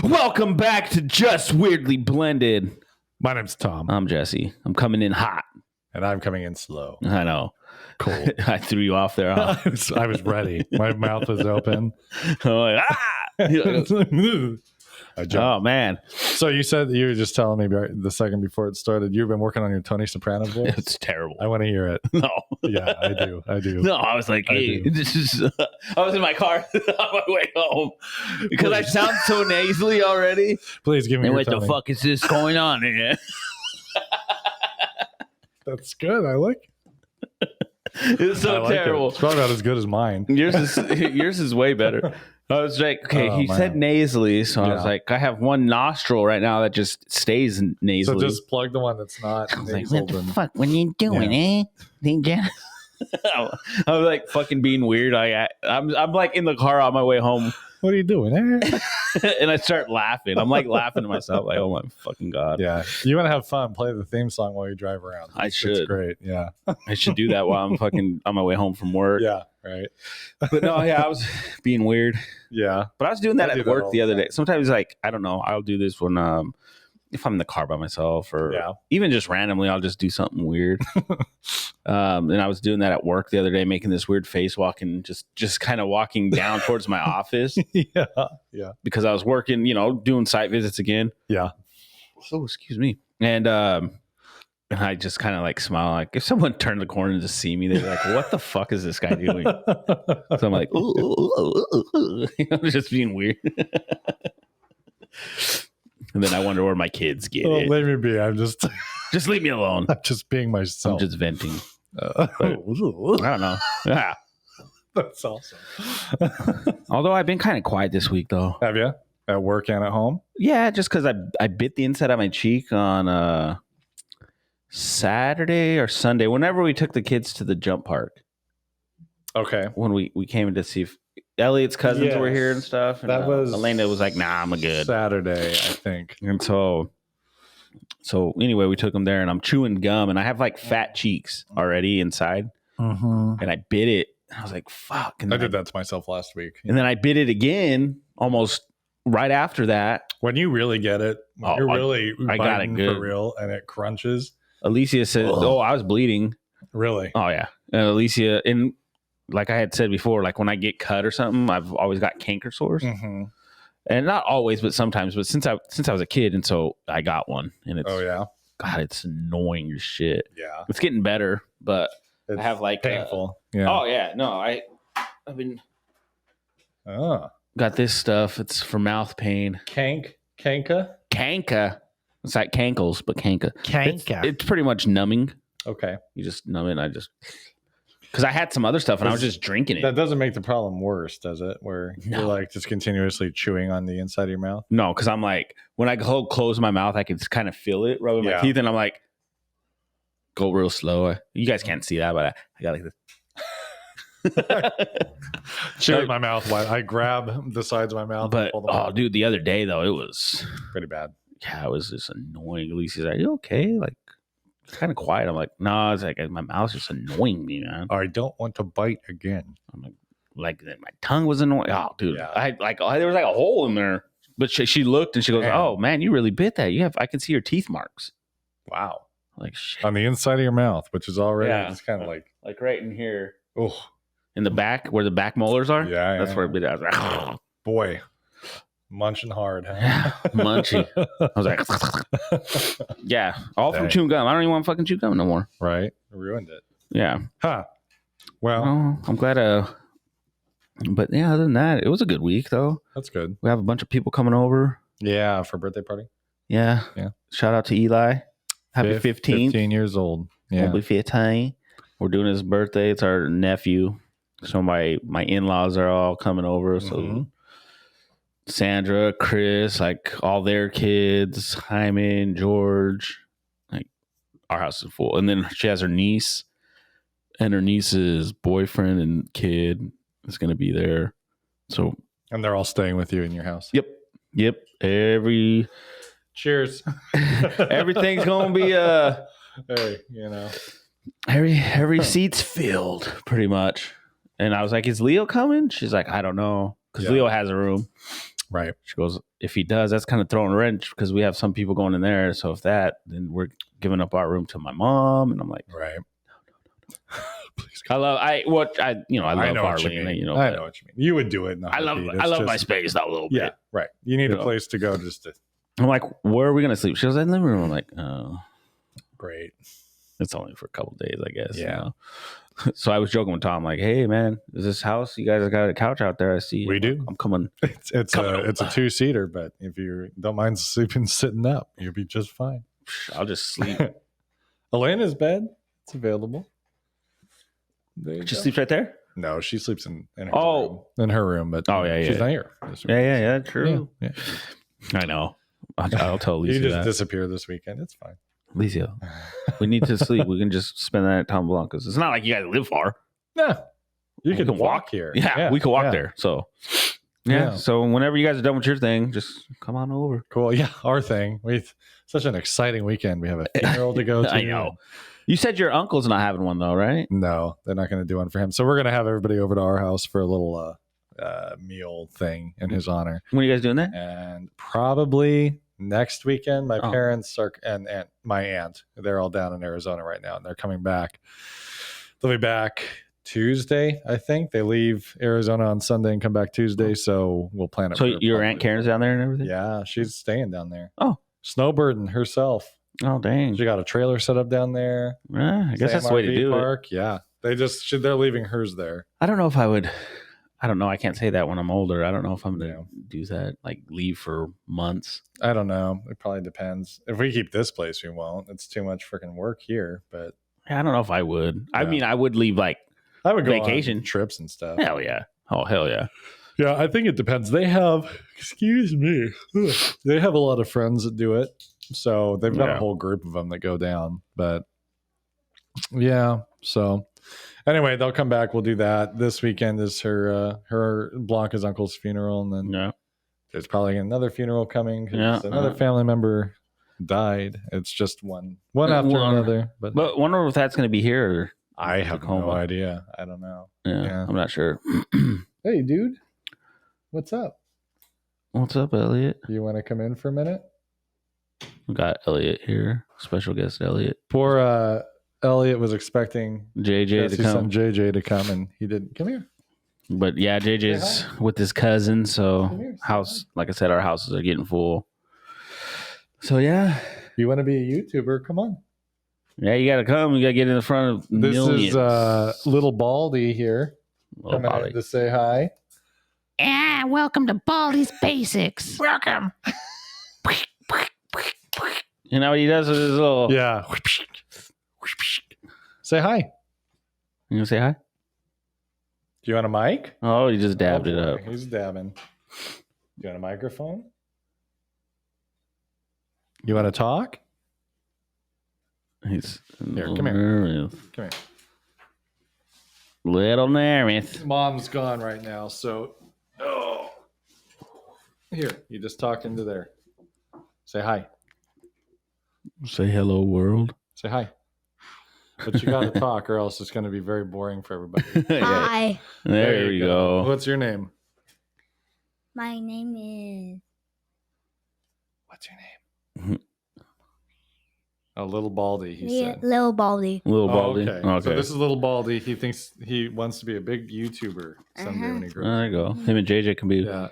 Welcome back to Just Weirdly Blended. My name's Tom. I'm Jesse. I'm coming in hot. And I'm coming in slow. I know. Cool. I threw you off there. Huh? I was ready. My mouth was open. I'm like, I jumped. oh, man. So you said you were just telling me the second before it started, you've been working on your Tony Soprano voice? It's terrible. I want to hear it. No. Yeah, I do. No, I was like, hey, this is. I was in my car on my way home because I sound so nasally already. Please give me And your what Tony. the fuck is this going on here? That's good. I like It's so like terrible. It. It's probably not as good as mine. Yours is way better. I was like, okay, he said nasally, so I was like, I have one nostril right now that just stays nasally. So just plug the one that's not I was like, nasal. what the fuck? What are you doing, eh? I was like fucking being weird. I'm like in the car on my way home. What are you doing? And I start laughing. I'm like laughing to myself, like, oh my fucking God. Yeah. You want to have fun, play the theme song while you drive around. I should. It's great. Yeah. I should do that while I'm fucking on my way home from work. Yeah. Right. But no, yeah, I was being weird. Yeah. But I was doing that at work the other time. day. Sometimes, like, I don't know, I'll do this when if I'm in the car by myself or even just randomly, I'll just do something weird. And I was doing that at work the other day, making this weird face walking, just kind of walking down towards my office. Yeah. Because I was working, doing site visits again. Yeah. Oh, excuse me. And I just kind of like smile. Like if someone turned the corner and just see me, they're like, what the fuck is this guy doing? So I'm like, ooh, just being weird. And then I wonder where my kids get it. Let me be. I'm just leave me alone. I'm just being myself. I'm just venting. I don't know. Yeah. That's awesome. Although I've been kind of quiet this week, though. Have you? At work and at home? Yeah, just because I bit the inside of my cheek on Saturday or Sunday, whenever we took the kids to the jump park. Okay. When we came in to see if Elliot's cousins were here and stuff. And, that was Elena was like, nah, I'm good. Saturday, I think. And so anyway, we took them there and I'm chewing gum and I have like fat cheeks already inside. Mm-hmm. And I bit it. I was like, fuck. And I did that to myself last week. And then I bit it again almost right after that. When you really get it, you're really I got it good. For real and it crunches. Alicia said, oh, I was bleeding. Really? Oh, yeah. And Alicia, and like I had said before, like when I get cut or something, I've always got canker sores. Mm-hmm. And not always, but sometimes. But since I was a kid, and so I got one. And it's, God, it's annoying as shit. Yeah. It's getting better, but it's I have like painful. Oh, yeah. No, I've been got this stuff. It's for mouth pain. Kanka? It's like cankles, but canka. It's pretty much numbing. Okay. You just numb it. And because I had some other stuff and I was just drinking it. That doesn't make the problem worse, does it? Where you're like just continuously chewing on the inside of your mouth? No, because I'm like, when I close my mouth, I can kind of feel it rubbing my teeth. And I'm like, go real slow. You guys can't see that, but I got like this. Chewing my mouth wide. I grab the sides of my mouth. But dude, the other day though, it was pretty bad. Yeah, it was just annoying. Alicia's like, you okay? Like, kind of quiet. I'm like, no, it's like my mouth's just annoying me, man. I don't want to bite again. I'm like my tongue was annoying. Oh, dude, yeah. There was like a hole in there. But she looked and she goes, oh man, you really bit that. I can see your teeth marks. Wow. Like shit. On the inside of your mouth, which is already just kind of like right in here. Oh. In the back where the back molars are? Yeah. That's where it bit. I was like, oh. Boy. Munching hard, huh? Yeah, munchy. I was like, yeah, all from chewing gum. I don't even want to fucking chew gum no more. Right? Ruined it. Yeah. Huh. Well, I'm glad. But yeah, other than that, it was a good week though. That's good. We have a bunch of people coming over. Yeah, for birthday party. Yeah. Shout out to Eli. Happy 15th. 15 years old. Yeah. Happy 15. We're doing his birthday. It's our nephew. So my in-laws are all coming over. So Sandra, Chris, like all their kids, Hyman, George, like our house is full. And then she has her niece, and her niece's boyfriend and kid is going to be there. So, and they're all staying with you in your house. Yep. Cheers. Everything's going to be hey, you know, every seat's filled pretty much. And I was like, is Leo coming? She's like, I don't know. Because Leo has a room. Right. She goes, if he does, that's kind of throwing a wrench because we have some people going in there. So if that, then we're giving up our room to my mom. And I'm like, Right. Please, I love know Arlene. what you mean. I know what you mean. You would do it. I love my space now a little bit. Yeah, right. You need a place to go just to. I'm like, where are we gonna sleep? She goes, in the living room. I'm like, oh, great. It's only for a couple of days, I guess. Yeah. You know? So I was joking with Tom, like, hey man, is this house? You guys got a couch out there? I see. We do. I'm coming. It's a 2-seater, but if you don't mind sleeping sitting up, you'll be just fine. I'll just sleep. Elena's bed, it's available. She sleeps right there? No, she sleeps in her room. In her room, but she's not here. Yeah, true. Yeah. I know. I'll tell Alicia. You just disappear this weekend. It's fine. Alicia, we need to sleep. We can just spend that at Tom Blanca's. It's not like you guys live far. No. You can walk here. Yeah, we can walk there. So So whenever you guys are done with your thing, just come on over. Cool. Yeah, our thing. We've such an exciting weekend. We have a funeral to go to. I know. You said your uncle's not having one though, right? No, they're not going to do one for him. So we're going to have everybody over to our house for a little meal thing in his honor. When are you guys doing that? And probably next weekend. My parents are and my aunt, they're all down in Arizona right now, and they're coming back. They'll be back Tuesday, I think. They leave Arizona on Sunday and come back Tuesday, so we'll plan it. So your Aunt Karen's down there and everything? Yeah, she's staying down there. Oh. Snowbirding herself. Oh, dang. She got a trailer set up down there. I guess that's the way to do it. Yeah. They're leaving hers there. I don't know if I would. I don't know. I can't say that when I'm older. I don't know if I'm going to do that, like leave for months. I don't know. It probably depends. If we keep this place, we won't. It's too much freaking work here, but I don't know if I would. Yeah. I mean, I would leave I would go vacation on trips and stuff. Hell yeah. Oh, hell yeah. Yeah, I think it depends. They have, they have a lot of friends that do it. So they've got a whole group of them that go down. But yeah, so anyway, they'll come back. We'll do that. This weekend is her Blanca's uncle's funeral. And then there's probably another funeral coming because another family member died. It's just one after another. But wonder if that's going to be here. Or I have no idea. I don't know. Yeah. I'm not sure. Hey, dude. What's up? What's up, Elliot? You want to come in for a minute? We got Elliot here. Special guest Elliot. Poor Elliot was expecting JJ to come, and he didn't. Come here. But yeah, JJ's with his cousin, so like I said, our houses are getting full. So yeah. You want to be a YouTuber? Come on. Yeah, you got to come. You got to get in the front of millions. This is Little Baldy here. Coming in to say hi. Yeah, welcome to Baldy's Basics. Welcome. You know what he does with his little... Yeah. Say hi. You want to say hi? Do you want a mic? Oh, he just dabbed it up. He's dabbing. You want a microphone? You want to talk? He's here. Come here. Come here. Little nervous. Mom's gone right now, so... Oh. Here, you just talk into there. Say hi. Say hello, world. Say hi. But you got to talk, or else it's going to be very boring for everybody. Hi. There you go. What's your name? My name is... What's your name? A Little Baldy, he said. Little Baldy. Little Baldy. Okay. So this is Little Baldy. He thinks he wants to be a big YouTuber someday when he grows up. There you go. Him and JJ can be. Yeah.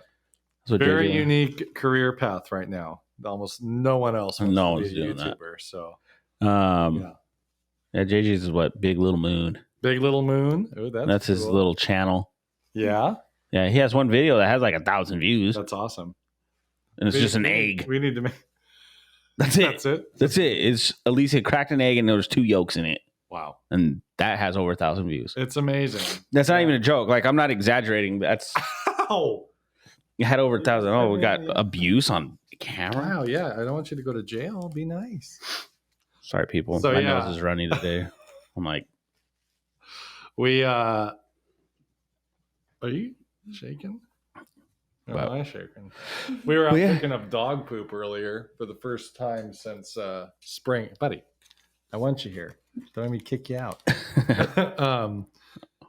Very unique career path right now. Almost no one else wants to be a YouTuber. That. So, yeah, JJ's is what? Big Little Moon. Big Little Moon. Oh, that's cool. His little channel. Yeah. Yeah, he has one video that has like 1,000 views. That's awesome. And it's just an egg. We need to make. That's it. It's Alicia cracked an egg and there was 2 yolks in it. Wow. And that has over 1,000 views. It's amazing. That's not even a joke. Like, I'm not exaggerating. That's. Ow. You had over 1,000. Oh, we got abuse on camera. Wow. Yeah. I don't want you to go to jail. Be nice. Sorry, people. My nose is runny today. I'm like. Are you shaking? Or am I shaking? We were out picking up dog poop earlier for the first time since spring. Buddy, I want you here. Don't let me kick you out.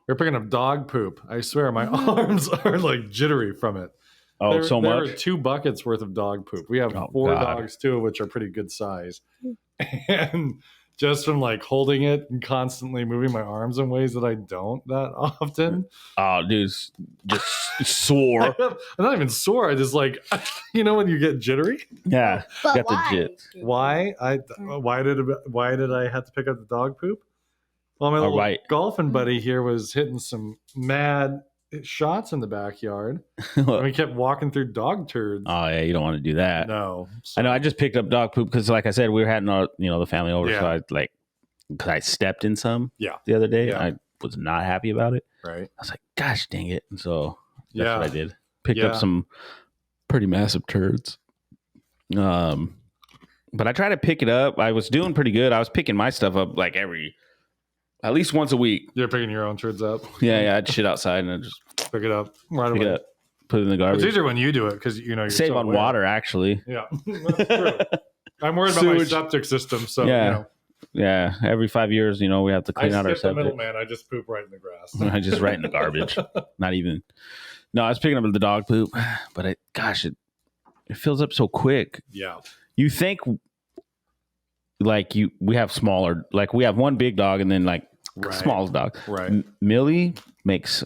We're picking up dog poop. I swear my arms are like jittery from it. Oh, so there much. are 2 buckets worth of dog poop. We have 4 God. dogs, 2 of which are pretty good size. And just from like holding it and constantly moving my arms in ways that I don't that often. Oh, dude, just sore. I'm not even sore. I just like, when you get jittery. Yeah, But got the why? jit. Why did I have to pick up the dog poop? Well, my little golfing buddy here was hitting some mad shots in the backyard, and we kept walking through dog turds. Oh yeah, you don't want to do that. No, I know. I just picked up dog poop because, like I said, we were having the family over, so I because I stepped in some the other day. Yeah. I was not happy about it. Right. I was like, gosh dang it. And so that's what I did. Picked up some pretty massive turds. But I tried to pick it up. I was doing pretty good. I was picking my stuff up like at least once a week. You're picking your own turds up? Yeah. I'd shit outside and I'd just pick it up right away. Pick it up, put it in the garbage. It's easier when you do it because you're save so on aware. water, actually. Yeah, that's true. I'm worried about my septic system, so Yeah, every 5 years, we have to clean out our septic. the middleman. I just poop right in the grass. I just right in the garbage. Not even. No, I was picking up the dog poop, but it fills up so quick. Yeah. You think we have smaller, like we have one big dog and then smallest dog. Right. Millie makes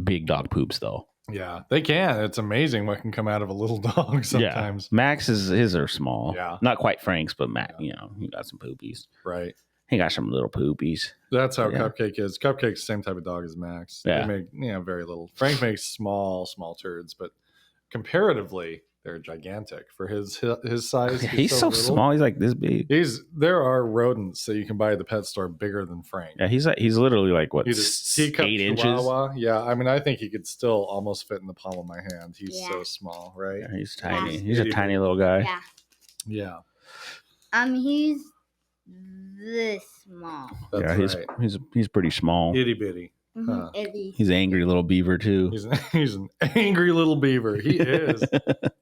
big dog poops though. Yeah, they can. It's amazing what can come out of a little dog sometimes. Yeah. Max his are small. Yeah. Not quite Frank's, but Max, he got some poopies. Right. He got some little poopies. That's how Cupcake is. Cupcake's the same type of dog as Max. Yeah. They make very little. Frank makes small turds, but comparatively, they're gigantic for his size. He's so small. He's like this big. There are rodents that you can buy at the pet store bigger than Frank. Yeah, he's literally like what, he's a 8 inches? Yeah, I mean, I think he could still almost fit in the palm of my hand. He's so small, right? Yeah, he's tiny. Yeah. He's a tiny little guy. Yeah. Yeah. He's this small. That's he's pretty small. Itty bitty. He's an angry little beaver too. He's an angry little beaver. He is.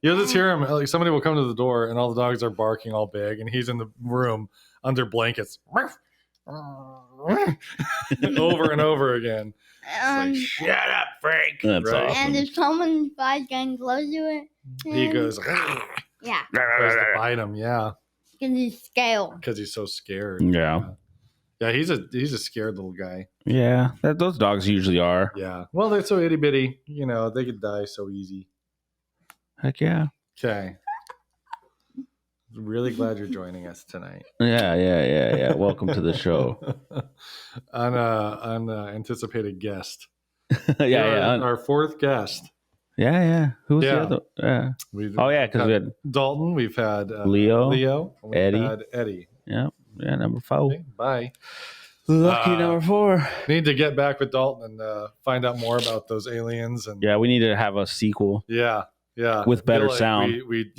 You'll just hear him. Like somebody will come to the door and all the dogs are barking all big, and he's in the room under blankets, over and over again. Um, Shut up, Frank. That's awesome. And if someone tries getting close to it, He goes. yeah, Tries to bite him. Yeah, because he's scale. because he's so scared. Yeah. Yeah, he's a scared little guy. Yeah, those dogs usually are. Yeah. Well, they're so itty bitty. They could die so easy. Heck yeah. Okay. Really glad you're joining us tonight. Yeah. Welcome to the show. on anticipated guest. Yeah. Our 4th guest. Yeah. Who was Yeah. the other? Yeah. Because we had Dalton. We've had Leo. We've Eddie. had Eddie. Yeah, number 4. Okay, bye. Lucky number 4. Need to get back with Dalton and find out more about those aliens. And Yeah, we need to have a sequel. Yeah. With better Like sound. We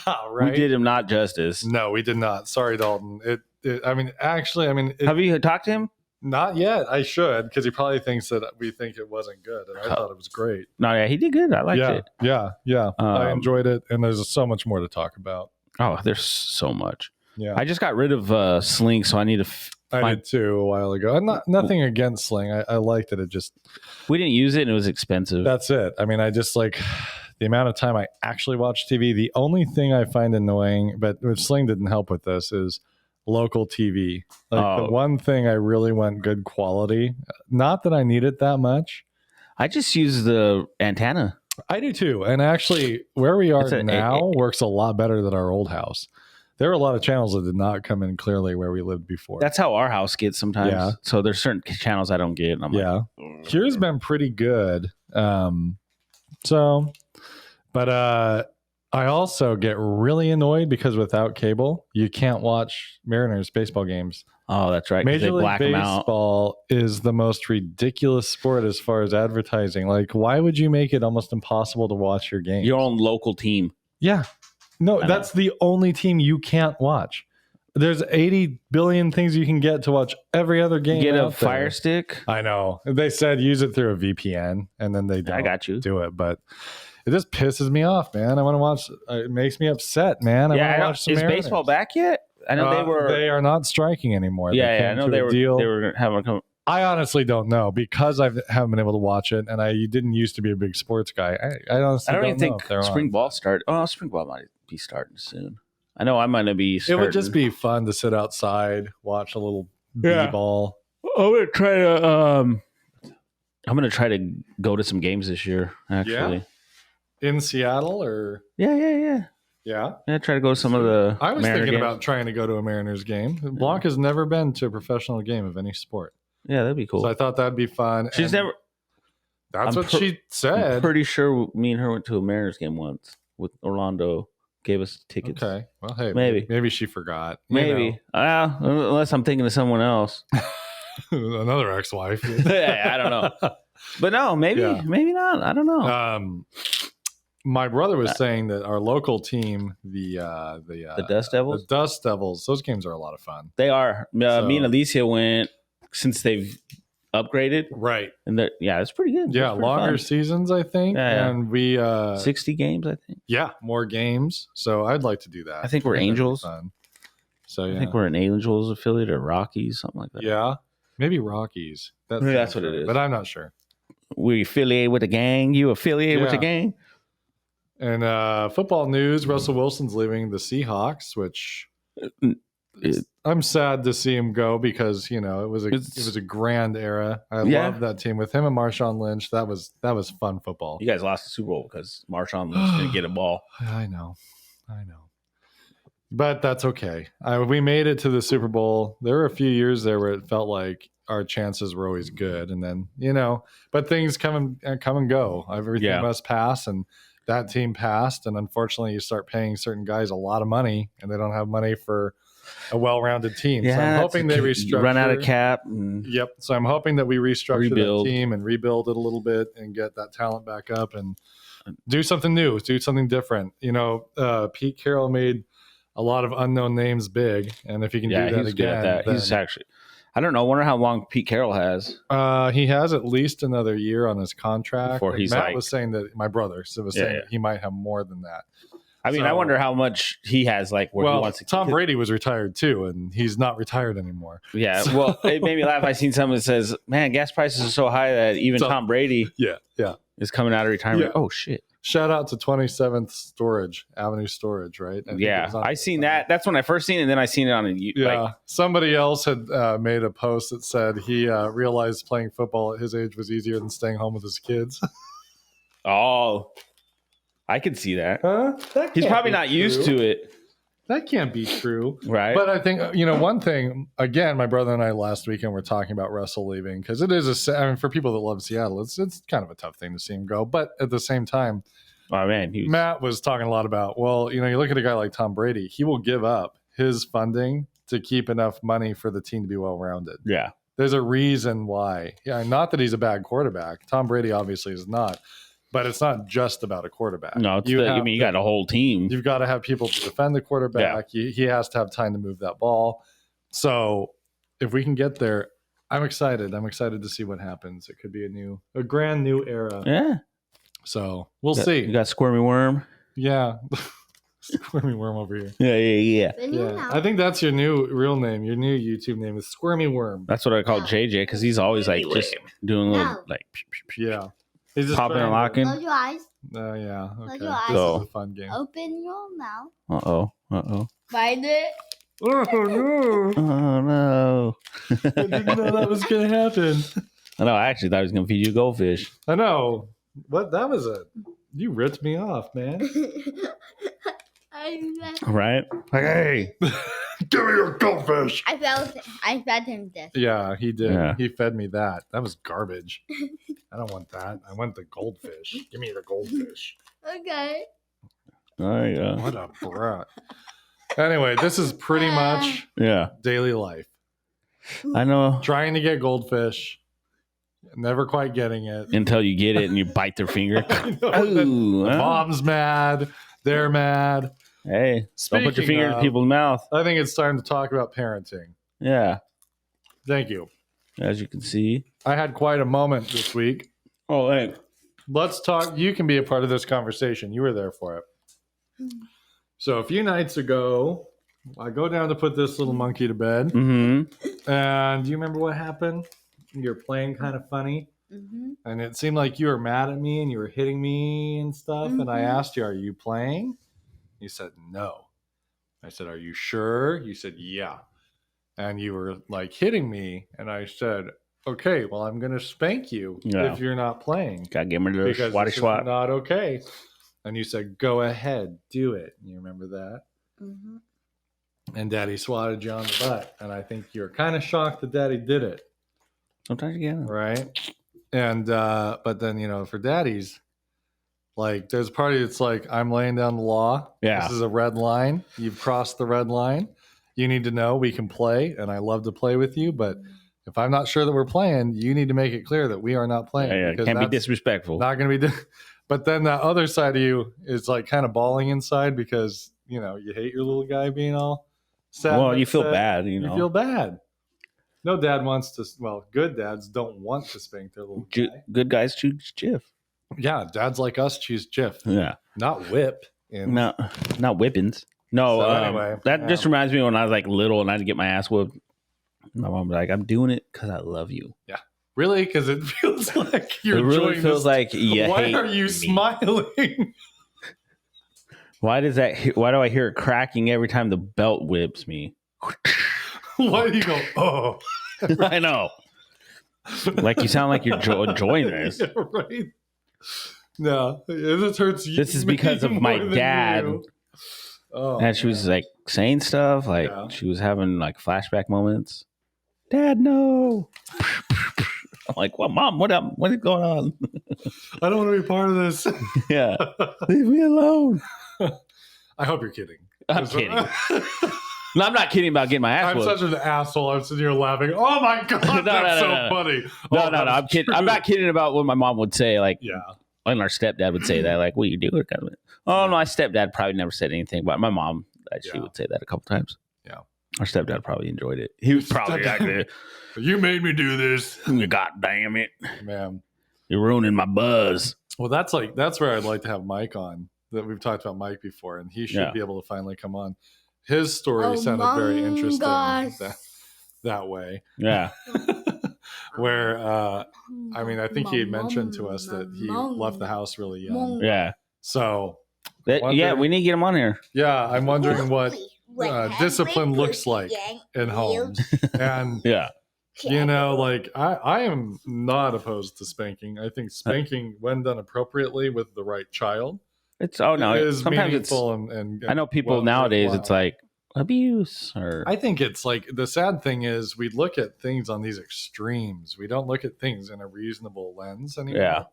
right. We did him not justice. No, we did not. Sorry, Dalton. Have you talked to him? Not yet. I should, because he probably thinks that we think it wasn't good, and I thought it was great. No, yeah, he did good. I liked it. Yeah. I enjoyed it, and there's so much more to talk about. Oh, there's so much. Yeah, I just got rid of Sling, so I need to. I did too a while ago. I'm nothing against Sling. I liked it. It just we didn't use it, and it was expensive. That's it. I mean, I just like the amount of time I actually watch TV. The only thing I find annoying, but Sling didn't help with this, is local TV. Like the one thing I really want good quality. Not that I need it that much. I just use the antenna. I do too. And actually, where we are now works a lot better than our old house. There were a lot of channels that did not come in clearly where we lived before. That's how our house gets sometimes. Yeah. So there's certain channels I don't get. And I'm like, Here's been pretty good. I also get really annoyed because without cable, you can't watch Mariners baseball games. Oh, that's right. Major League Baseball is the most ridiculous sport as far as advertising. Like, why would you make it almost impossible to watch your game? Your own local team. Yeah. No, that's the only team you can't watch. There's 80 billion things you can get to watch every other game. Get a Fire Stick. I know. They said use it through a VPN, and then they don't do it. But it just pisses me off, man. I want to watch. It makes me upset, man. I want to watch some Is Mariners. baseball back yet? I know They are not striking anymore. Yeah, I know they were. They were having. I honestly don't know because I haven't been able to watch it, and I didn't used to be a big sports guy. I honestly I don't even know think if they're spring on. ball start. Oh, spring ball might be starting soon. I know I might not be. It would just be fun to sit outside, watch a little Yeah. b-ball. I'm gonna try to. I'm gonna try to go to some games this year. Actually, In Seattle, or yeah. Try to go to some of the. I was Mariner thinking games. about trying to go to a Mariners game. Blanc has never been to a professional game of any sport, Yeah, that'd be cool. so I thought that'd be fun. She's and never. That's I'm what she I'm said. pretty sure me and her went to a Mariners game once with Orlando. Gave us tickets. Okay, well, hey, Maybe. maybe she forgot. You Maybe. Unless I'm thinking of someone else. know. Another ex-wife. I don't know. But no, maybe not. I don't know. My brother was saying that our local team, the Dust Devils? the Dust Devils, those games are a lot of fun. They are. Me and Alicia went since they've upgraded. Right. And it's pretty good. Yeah, It's pretty longer fun. seasons, I think. Yeah. And we 60 games, I think. yeah, more games. So I'd like to do that. I think we're that'd be Angels. fun. So yeah. I think we're an Angels affiliate or Rockies, something like that. Yeah. Maybe Rockies. That's what it is. But I'm not sure. We affiliate with the gang. You affiliate with the Yeah. gang. And football news, Russell Wilson's leaving the Seahawks, which I'm sad to see him go because, it was a grand era. I love that team with him and Marshawn Lynch. That was fun football. You guys lost the Super Bowl because Marshawn Lynch didn't get a ball. I know. But that's okay. We made it to the Super Bowl. There were a few years there where it felt like our chances were always good. And then, but things come and go. Everything must pass. And that team passed. And unfortunately, you start paying certain guys a lot of money and they don't have money for a well-rounded team. Yeah, so I'm hoping they restructure. Run out of cap. Yep. So I'm hoping that we restructure Rebuild. that team and rebuild it a little bit and get that talent back up and do something new, do something different. Pete Carroll made a lot of unknown names big, and if he can do that he's good again, at that. then, He's actually, I don't know. I wonder how long Pete Carroll has. he has at least another year on his contract. Before he's Matt like- was saying that my brother was saying that he might have more than that. I mean, So- I wonder how much he has, like, where he Well, wants to. Tom Brady was retired too, and he's not retired anymore. Yeah, well, it made me laugh. I seen someone that says, "Man, gas prices are so high that even Tom Brady Yeah. is coming out of retirement." Yeah. Oh shit! Shout out to 27th Avenue Storage, right? I think it was on- I seen that. That's when I first seen it, and then I seen it on a Yeah, somebody else had made a post that said he realized playing football at his age was easier than staying home with his kids. Oh, I could see that. Huh? That He's can't probably be not used true. to it, That can't be true. right? But I think, one thing, again, my brother and I last weekend were talking about Russell leaving because it is for people that love Seattle, it's kind of a tough thing to see him go. But at the same time, oh man, Matt was talking a lot about, you look at a guy like Tom Brady, he will give up his funding to keep enough money for the team to be well-rounded. yeah. There's a reason why. Yeah, not that he's a bad quarterback. Tom Brady obviously is not. But it's not just about a quarterback. No, you got a whole team. You've got to have people to defend the quarterback. He has to have time to move that ball. So if we can get there, I'm excited. I'm excited to see what happens. It could be a grand new era. Yeah. So we'll see. You got Squirmy Worm. Yeah. Squirmy Worm over here. Yeah. Yeah. I think that's your new real name. Your new YouTube name is Squirmy Worm. That's what I call JJ because he's always like just doing a little No. like. Yeah. He's just Popping and trying locking. Close your eyes. Oh, yeah. Close Okay. your eyes. This So- is a fun game. Open your mouth. Uh-oh. Bite it. Oh, no. Oh no. I didn't know that was going to happen. I know. I actually thought he was gonna feed you goldfish. I know. What? That was you ripped me off, man. Right? Like, hey. Give me your goldfish. I fed him this. Yeah, he did. Yeah. He fed me that. That was garbage. I don't want that. I want the goldfish. Give me the goldfish. Okay. There you go. What a brat. Anyway, this is pretty much Yeah. daily life. I know. Trying to get goldfish, never quite getting it. Until you get it and you bite their finger. I know, then Ooh, the huh? mom's mad. They're mad. Hey, don't put your Speaking finger in of- people's mouth. I think it's time to talk about parenting. Yeah. Thank you. As you can see. I had quite a moment this week. Oh, hey. Let's talk. You can be a part of this conversation. You were there for it. So a few nights ago, I go down to put this little monkey to bed. Mm-hmm. And do you remember what happened? you're playing kind of funny. Mm-hmm. And it seemed like you were mad at me and you were hitting me and stuff. And I asked you, are you playing? You said, no. I said, are you sure? You said, yeah. And you were like hitting me. And I said, okay, well, I'm going to spank you if you're not playing. Gotta give me the because swatty this swat. is not okay. And you said, go ahead, do it. You remember that? Mm-hmm. And Daddy swatted you on the butt. And I think you're kind of shocked that Daddy did it. Sometimes you get it. Right? And but then, you know, for daddies, like there's a party that's like, I'm laying down the law. Yeah. This is a red line. You've crossed the red line. You need to know we can play, and I love to play with you, but if I'm not sure that we're playing, you need to make it clear that we are not playing. Yeah, because can't be that's disrespectful. not going to be but then the other side of you is like kind of bawling inside because, you know, you hate your little guy being all sad. Well, you feel bad, you know. You feel bad. No dad wants to, well, good dads don't want to spank their little guy. Good guys choose Jif. Yeah, dads like us choose Jif, Yeah. not whip. No, not whippings. No, So anyway, that just reminds me when I was like little and I had to get my ass whooped. My mom was like, I'm doing it because I love you. Yeah. Really? Because it feels like you're It really enjoying feels this. like you Why hate are you me. smiling? Why do I hear it cracking every time the belt whips me? Why do you go, oh? I know. Like you sound like you're enjoying this. Yeah, right? No, this hurts you. This is because of my more than dad. you. Oh, And she was man. like saying stuff, like she was having like flashback moments. Dad, no. I'm like, well, Mom, what is going on? I don't want to be part of this. Yeah. Leave me alone. I hope you're kidding. I'm kidding. No, I'm not kidding about getting my ass I'm whooped. such an asshole. I'm sitting here laughing. Oh my god, No, that's no, so funny. No, Oh, no, that's I'm kidding. true. I'm not kidding about what my mom would say. Like, Yeah. when our stepdad would say that, like, what you do? Kind of. Oh, no, my stepdad probably never said anything, but my mom, she would say that a couple times. Yeah. Our stepdad probably enjoyed it. He was probably like, you made me do this. God damn it. Man. You're ruining my buzz. Well, that's where I'd like to have Mike on. That we've talked about Mike before, and he should be able to finally come on. His story sounded very interesting that way. Yeah. Where I mean, I think he had mentioned to us that he left the house really young. Yeah. So yeah, we need to get him on here. Yeah, I'm wondering what discipline looks like in homes. And yeah. You know, like I am not opposed to spanking. I think spanking, when done appropriately with the right child, is sometimes meaningful and I know people nowadays. It's like abuse, or I think it's like the sad thing is we look at things on these extremes. We don't look at things in a reasonable lens anymore. Yeah.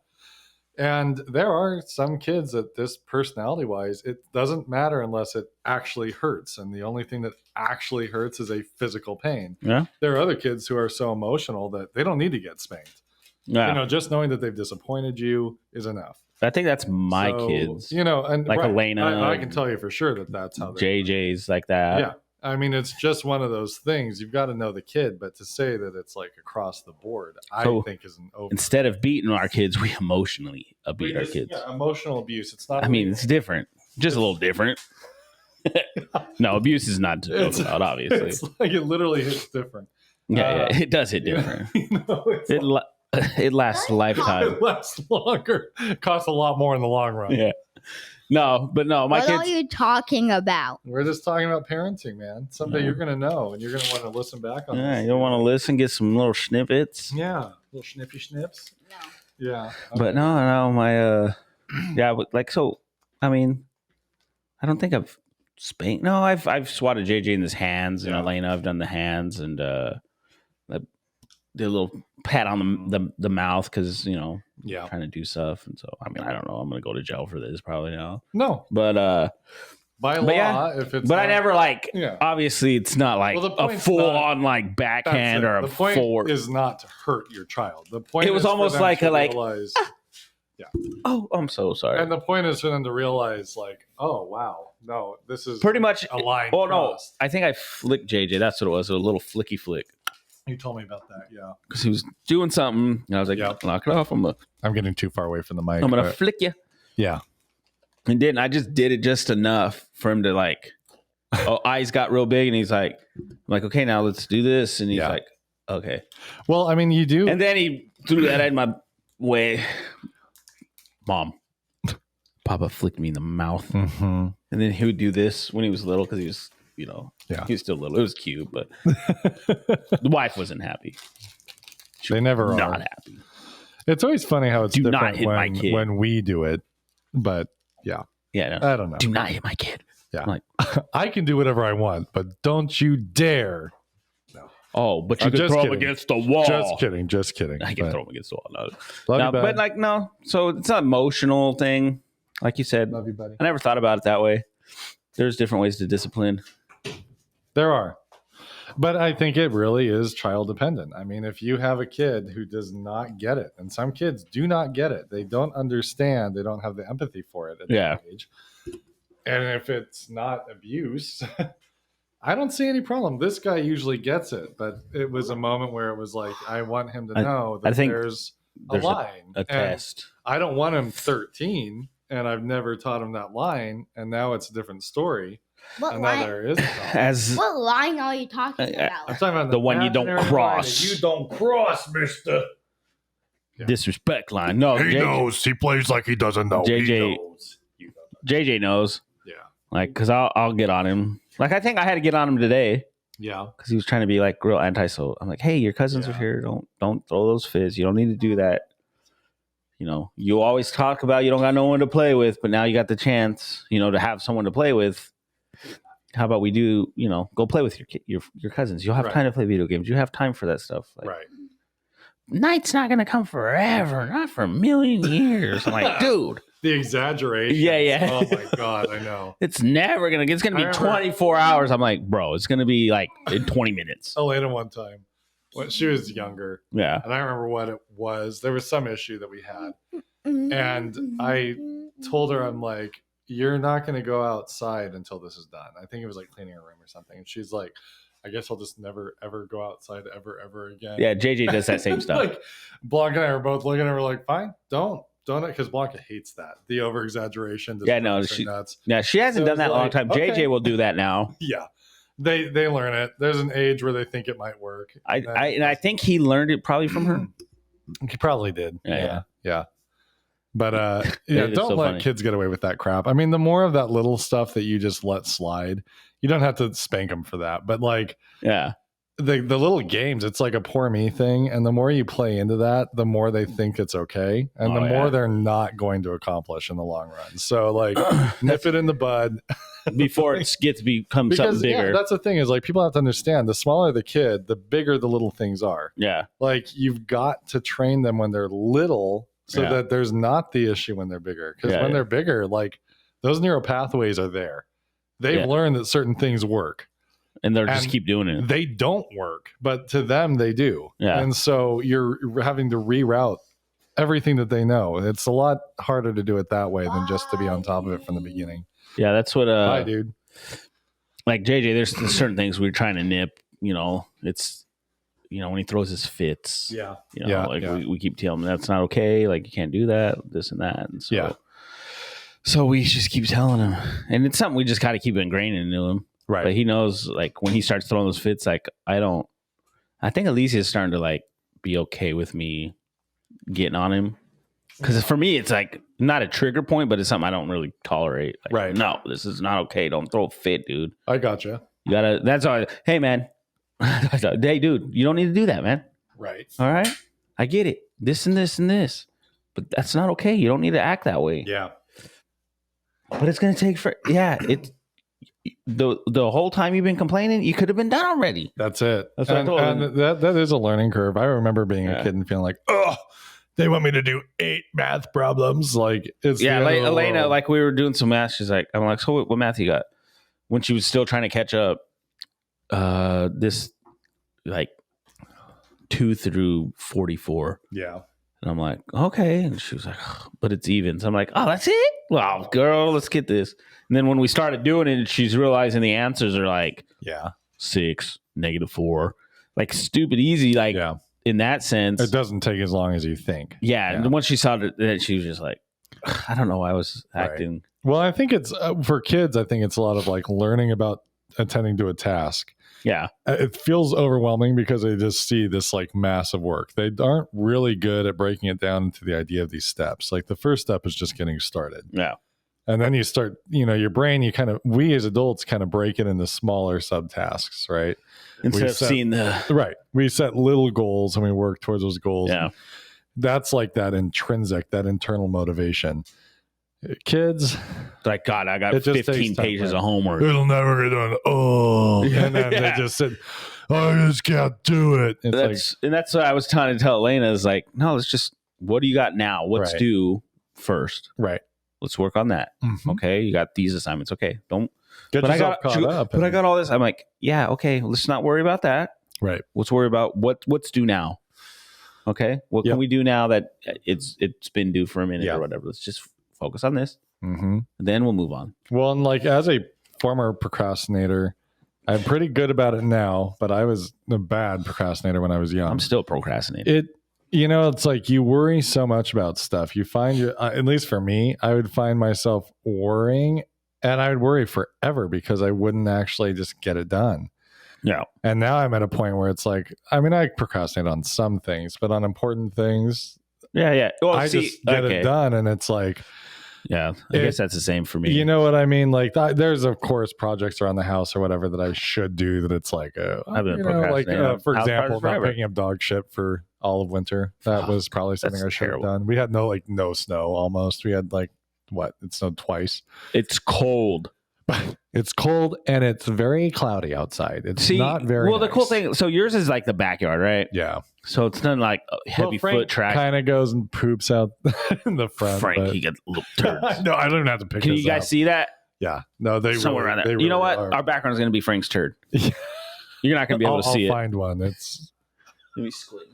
And there are some kids that this personality wise, it doesn't matter unless it actually hurts. And the only thing that actually hurts is a physical pain. Yeah. There are other kids who are so emotional that they don't need to get spanked. Yeah. You know, just knowing that they've disappointed you is enough. I think that's my kids. You know, and like Elena. I can tell you for sure that that's how JJ's like that. Yeah. I mean, it's just one of those things. You've got to know the kid, but to say that it's like across the board, I think isn't over. Instead of beating our kids, we emotionally beat our kids. Yeah, emotional abuse. It's not. I mean, it's different. Just a little different. No, abuse is not to joke about, obviously. It's like it literally hits different. Yeah, it does hit different. It lasts a lifetime. It lasts longer. It costs a lot more in the long run. Yeah. No, my what kids. What are you talking about? We're just talking about parenting, man. Someday you're going to know, and you're going to want to listen back on Yeah, this. you don't want to listen, get some little snippets. Yeah, little snippy snips. No. Yeah. But no, my yeah, like so. I mean, I don't think I've spanked. No, I've swatted JJ in his hands, and Elena. I've done the hands, and I did a little pat on the mouth because trying to do stuff, and so I mean I don't know. I'm gonna go to jail for this probably now. No, but by law, if it's I never obviously it's not like a full on like backhand or the point forward. is not to hurt your child. The point it was is almost for them like to a like realize, oh I'm so sorry. And the point is for them to realize like, oh wow, no, this is pretty much a line. Oh no, I think I flicked JJ. That's what it was. A little flicky flick. You told me about that, yeah. Because he was doing something, and I was like, knock it off. I'm getting too far away from the mic. I'm gonna flick you. Yeah. And then I just did it just enough for him to like, eyes got real big, and he's like, I'm like, okay, now let's do this. And he's like, Okay. Well, I mean, you do. And then he threw that in my way. Mom, Papa flicked me in the mouth. Mm-hmm. And then he would do this when he was little because he was, he was still little. It was cute, but the wife wasn't happy. They never Not are. happy. It's always funny how it's Do not different hit my kid. when we do it. But yeah, Yeah, no. I don't know. Do not hit my kid. Yeah. I'm like, I can do whatever I want, but don't you dare. oh, but you I'm can just throw him kidding. against the wall. Just kidding. I can But throw him against the wall. No. love No, you, bud. but like, no. So it's an emotional thing. Like you said, Love you, buddy. I never thought about it that way. There's different ways to discipline. There are. But I think it really is child dependent. I mean, if you have a kid who does not get it, and some kids do not get it, they don't understand, they don't have the empathy for it at that age. And if it's not abuse, I don't see any problem. This guy usually gets it, but it was a moment where it was like, I want him to know that I think there's a line. A test. I don't want him 13, and I've never taught him that line, and now it's a different story. What And now line? there is a problem. As What line are you talking I'm about? talking about the one you don't imaginary line cross. that you don't cross, mister. Yeah. disrespect line. No, He JJ knows. He plays like he doesn't know. JJ He knows. JJ knows. Yeah. Like, because I'll get on him. Like, I think I had to get on him today Yeah. because he was trying to be like real anti-social. I'm like, hey, your cousins are Yeah. here. Don't throw those fits. You don't need to do that. You always talk about you don't got no one to play with, but now you got the chance, to have someone to play with. How about we do, go play with your cousins. You'll have Right. time to play video games. You have time for that stuff. Like, Right. Night's not going to come forever, not for a million years. I'm like, dude, The exaggeration. Yeah. Oh my God, I know. it's never going to, it's going to I be remember- 24 hours. I'm like, bro, it's going to be like in 20 minutes. Elena one time, when she was younger, Yeah. and I remember what it was. There was some issue that we had. And I told her, I'm like, you're not going to go outside until this is done. I think it was like cleaning her room or something. And she's like, I guess I'll just never, ever go outside ever again. Yeah. JJ does that same stuff. Like, Blanca and I were both looking at her like, fine, don't it. Because Blanca hates that. The over exaggeration. Yeah, no, nuts. Yeah. She hasn't So done that in a long like, time. okay. JJ will do that now. Yeah. They learn it. There's an age where they think it might work. I think he learned it probably from her. He probably did. Yeah. But It's don't so let funny. kids get away with that crap. I mean, the more of that little stuff that you just let slide, you don't have to spank them for that. But like Yeah. the little games, it's like a poor me thing. And the more you play into that, the more they think it's okay. And the more they're not going to accomplish in the long run. So like nip it in the bud. Before it becomes something bigger. that's the thing is like people have to understand the smaller the kid, the bigger the little things are. Yeah. Like you've got to train them when they're little so Yeah. that there's not the issue when they're bigger. Because Yeah, when yeah. they're bigger, like those neural pathways are there. They've Yeah. learned that certain things work. And they'll just And keep doing it. They don't work, but to them they do. Yeah. And so you're having to reroute everything that they know. It's a lot harder to do it that way than just to be on top of it from the beginning. Yeah. That's what, Bye, dude. like JJ, there's certain things we're trying to nip, it's, when he throws his fits, Yeah. We keep telling him that's not okay. Like you can't do that, this and that. And so, Yeah. so we just keep telling him, and it's something we just got to keep ingraining into him. Right. But he knows, like when he starts throwing those fits, like I think Alicia is starting to like be okay with me getting on him. Because for me, it's like not a trigger point, but it's something I don't really tolerate. Like, Right. No, this is not okay. Don't throw a fit, dude. I gotcha. You gotta. That's all. Hey, man. Hey, dude. You don't need to do that, man. Right. All right. I get it. This and this and this, but that's not okay. You don't need to act that way. Yeah. But it's gonna take for. Yeah. It. The whole time you've been complaining, you could have been done already. That's it. That's what I told him. and that is a learning curve. I remember being a kid and feeling like, oh, they want me to do 8 math problems. Like it's Yeah, the like end of the Elena, world. like we were doing some math. She's like, I'm like, so what math you got? When she was still trying to catch up, this like 2 through 44. Yeah. And I'm like, okay. And she was like, but it's even. So I'm like, oh, that's it? Well, girl, let's get this. And then when we started doing it, she's realizing the answers are like Yeah. 6, -4, like stupid easy, like Yeah. in that sense. It doesn't take as long as you think. Yeah. And once she saw that, she was just like, I don't know why I was acting. Well, I think it's for kids, I think it's a lot of like learning about attending to a task. Yeah. It feels overwhelming because they just see this like massive work. They aren't really good at breaking it down into the idea of these steps. Like the first step is just getting started. Yeah. And then you start, your brain, we as adults kind of break it into smaller subtasks, right? Instead of seeing the. Right. We set little goals and we work towards those goals. Yeah. That's like that intrinsic, that internal motivation. Kids, Like, God, I got 15 pages of homework. It'll never get done. Oh, and then they just sit, I just can't do it. That's what I was trying to tell Elena is like, no, let's just, what do you got now? What's due first? Right. Let's work on that. Mm-hmm. Okay. You got these assignments. Okay. Don't get yourself caught up. But I got all this. I'm like, yeah, okay. Let's not worry about that. Right. Let's worry about what's due now. Okay. What can we do now that it's been due for a minute or whatever? Let's just focus on this. Mm-hmm. Then we'll move on. Well, and like as a former procrastinator, I'm pretty good about it now, but I was a bad procrastinator when I was young. I'm still procrastinating. It's like you worry so much about stuff. You find at least for me, I would find myself worrying, and I would worry forever because I wouldn't actually just get it done. Yeah. And now I'm at a point where it's like, I mean, I procrastinate on some things, but on important things, yeah. Well, I just get it done, and it's like, yeah, I guess that's the same for me. You know what I mean? Like, there's of course projects around the house or whatever that I should do. That it's like, I've been procrastinating. for example, not picking up dog shit for all of winter. That was probably something I should have done. We had no snow almost. We had it snowed twice. It's cold. It's cold and it's very cloudy outside. It's not very well. The cool thing, so yours is like the backyard, right? Yeah. So it's not like heavy foot tracks. Kind of goes and poops out in the front. Frank, he gets little turds. No, I don't even have to pick. Can you guys see that? Yeah. No, they somewhere around there. You know what? Our background is going to be Frank's turd. You're not going to be able to see it. I'll find one. It's. Let me squint.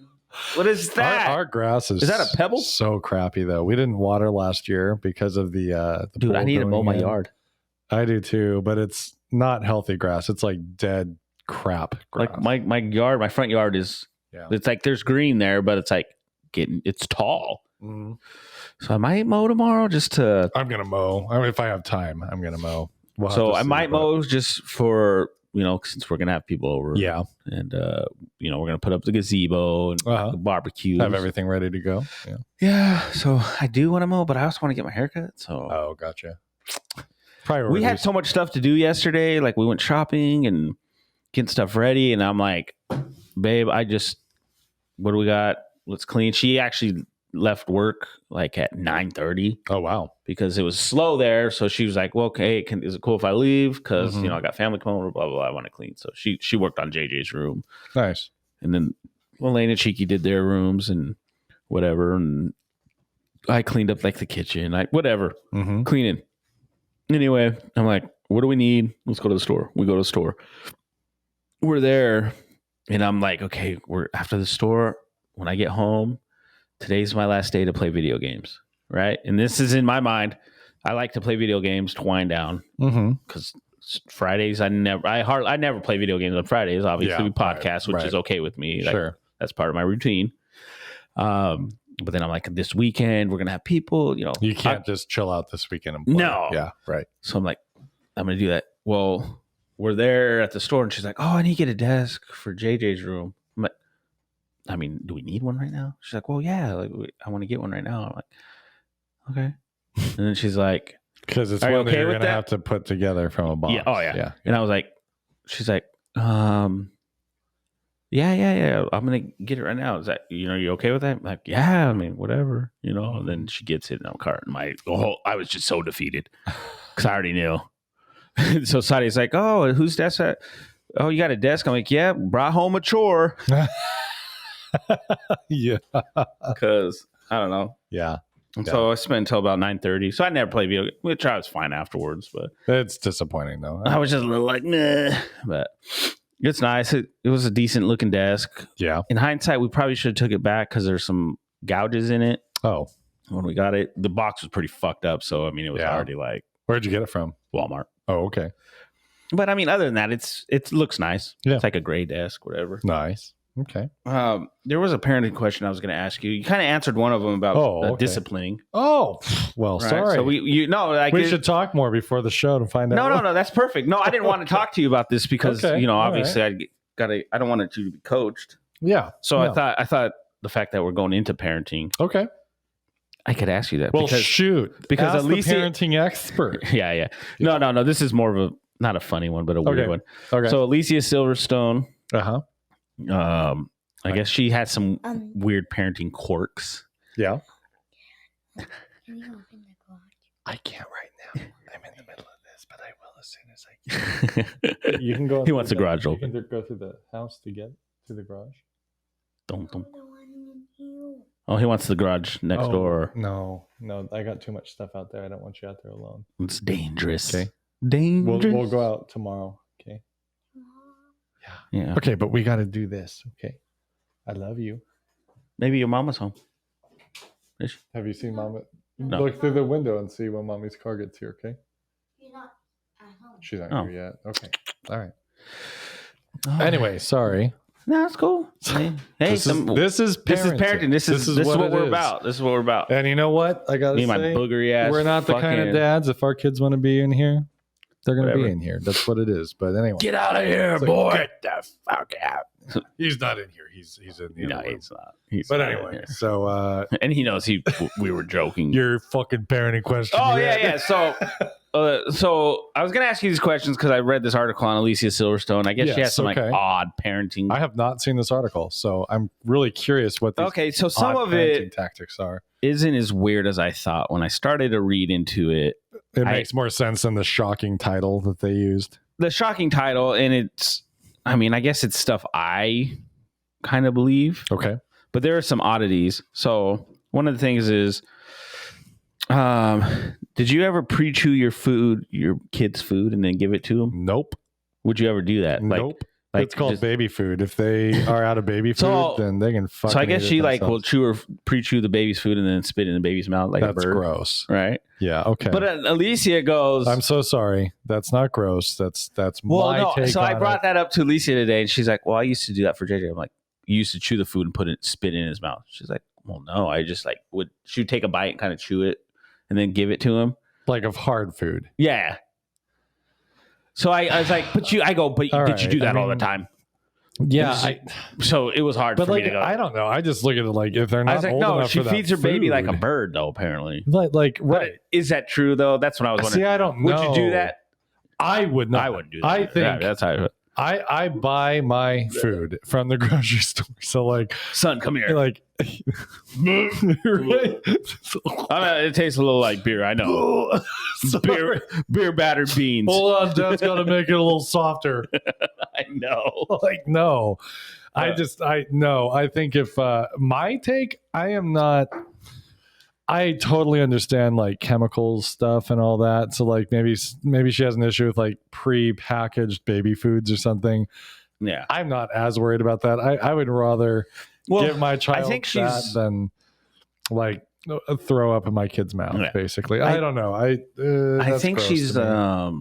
What is that? Our grass is that a pebble? So crappy though. We didn't water last year because of the dude. I need to mow my yard. I do too, but it's not healthy grass. It's like dead crap grass. Like my yard, my front yard is. Yeah. It's like there's green there, but it's like it's tall. Mm-hmm. So I might mow tomorrow just to. I'm gonna mow. I mean, if I have time, I'm gonna mow. So I might mow just for since we're gonna have people over. Yeah, and we're gonna put up the gazebo and the barbecue. Have everything ready to go. Yeah. Yeah. So I do want to mow, but I also want to get my haircut. So. Oh, gotcha. We had so much stuff to do yesterday. Like we went shopping and getting stuff ready, and I'm like, babe, what do we got? Let's clean. She actually left work like at 9:30. Oh, wow. Because it was slow there. So she was like, well, okay, is it cool if I leave? Because, I got family coming over, blah, blah, blah. I want to clean. So she worked on JJ's room. Nice. And then Elaine and Cheeky did their rooms and whatever. And I cleaned up like the kitchen, whatever, cleaning. Anyway, I'm like, what do we need? Let's go to the store. We go to the store. We're there. And I'm like, okay, we're after the store. When I get home, today's my last day to play video games, right? And this is in my mind. I like to play video games to wind down because Fridays I never play video games on Fridays. Obviously, we podcast, which is okay with me. Sure, that's part of my routine. But then I'm like, this weekend we're gonna have people. You can't just chill out this weekend and play. No, yeah, right. So I'm like, I'm gonna do that. Well. We're there at the store, and she's like, "Oh, I need to get a desk for JJ's room." I'm like, "I mean, do we need one right now?" She's like, "Well, yeah, I want to get one right now." I'm like, "Okay," and then she's like, "Because it's one that you're gonna have to put together from a box." Yeah. Oh, yeah. And I was like, "She's like, yeah. I'm gonna get it right now. Is that you okay with that?" I'm like, "Yeah, I mean, whatever, And then she gets it in a cart, and I was just so defeated because I already knew. So Sadi's like, "Oh, whose desk that? Oh, you got a desk?" I'm like, "Yeah, brought home a chore." Yeah, because I don't know. Yeah. And so I spent until about 9:30. So I never played video games, which I was fine afterwards. But it's disappointing though. I was just a little like, nah. But it's nice. It was a decent looking desk. Yeah. In hindsight, we probably should have took it back because there's some gouges in it. Oh. When we got it, the box was pretty fucked up. So I mean, it was already like. Where'd you get it from? Walmart. Oh, okay. But I mean, other than that, it looks nice. Yeah. It's like a gray desk, whatever. Nice. Okay. There was a parenting question I was going to ask you. You kind of answered one of them about disciplining. Oh, well, Right? sorry. So we should talk more before the show to find out. No, that's perfect. No, I didn't want to talk to you about this because obviously I don't want it to be coached. Yeah. So I thought the fact that we're going into parenting. Okay. I could ask you that. Well, because ask Alicia, the parenting expert. Yeah. No. This is more of not a funny one, but a weird one. Okay. So Alicia Silverstone. I guess she has some weird parenting quirks. Yeah. Can you open the garage? I can't right now. I'm in the middle of this, but I will as soon as I can. You can go. He wants the garage open. You can go through the house to get to the garage. Don't. Oh, he wants the garage next door. No, I got too much stuff out there. I don't want you out there alone. It's dangerous. Okay. Dangerous. We'll go out tomorrow. Okay. Yeah. Okay, but we got to do this. Okay. I love you. Maybe your mama's home. Have you seen Mama? No. Look through the window and see when Mommy's car gets here. Okay. You're not at home. She's not here yet. Okay. All right. Oh. Anyway, sorry. No, it's cool. Hey, this is parenting. This is what we're about. This is what we're about. And you know what? I gotta say, my boogery ass. We're not the kind of dads. If our kids want to be in here, they're going to be in here. That's what it is. But anyway, get out of here, boy. Get the fuck out. He's not in here. He's in the other room. He's not. But anyway, so and he knows we were joking. Your fucking parenting question. Oh yeah. So I was gonna ask you these questions because I read this article on Alicia Silverstone. I guess she has some odd parenting. I have not seen this article, so I'm really curious what these so some of it tactics are. Isn't as weird as I thought when I started to read into it. It makes more sense than the shocking title that they used. The shocking title, and I guess it's stuff I kind of believe. Okay. But there are some oddities. So one of the things is, did you ever pre-chew your kid's food, and then give it to them? Nope. Would you ever do that? Nope. It's called baby food. If they are out of baby food, then they can fucking. So I guess she will pre-chew the baby's food and then spit in the baby's mouth like a bird. That's gross, right? Yeah. Okay. But Alicia goes, "I'm so sorry. That's not gross. That's my take." So I brought that up to Alicia today, and she's like, "Well, I used to do that for JJ." I'm like, "You used to chew the food and spit in his mouth?" She's like, "Well, no. I just she'd take a bite and kind of chew it and then give it to him, like of hard food." Yeah. So I was like, "But did you do that all the time?" Yeah, so it was hard for me to go. I don't know. I just look at it like if they're not old enough she feeds her baby like a bird, though. Apparently, right? But is that true though? That's what I was wondering. See, I don't know. Would you do that? I would not. I wouldn't do that. I think that's how I buy my food from the grocery store. So son, come here. Right? It tastes a little like beer. I know. beer battered beans. Hold on, Dad's got to make it a little softer. I know. No. I think if my take, I am not. I totally understand chemicals stuff and all that. So maybe she has an issue with pre-packaged baby foods or something. Yeah, I'm not as worried about that. I would rather give my child that than throw up in my kid's mouth. Yeah. Basically, I don't know. I think she's not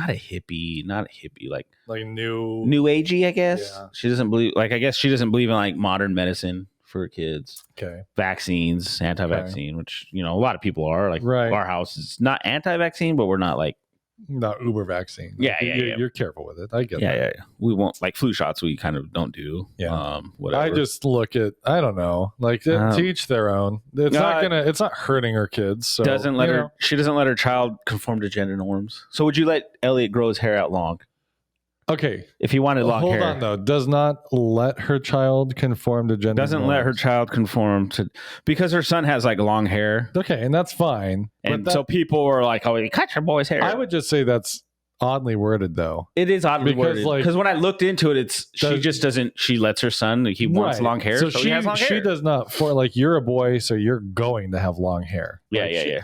a hippie, like new agey. I guess she doesn't believe. I guess she doesn't believe in modern medicine for kids. Okay. Vaccines, anti-vaccine, which a lot of people are. Right. Our house is not anti-vaccine, but we're not not uber vaccine. Yeah, You're careful with it. I get that. Yeah. We won't flu shots. We kind of don't do. Yeah. Whatever. I just look at. I don't know. To each their own. It's It's not hurting her kids. So She doesn't let her child conform to gender norms. So would you let Elliot grow his hair out long? Okay. If he wanted long hair. Hold on, though. Does not let her child conform to gender Doesn't norms. let her child conform to... Because her son has, long hair. Okay, and that's fine. And so people were like, oh, you cut your boy's hair. I would just say that's oddly worded, though. It is oddly worded. Because when I looked into it, she just doesn't... She lets her son... He wants long hair, so he has long hair. She does not... you're a boy, so you're going to have long hair. Yeah.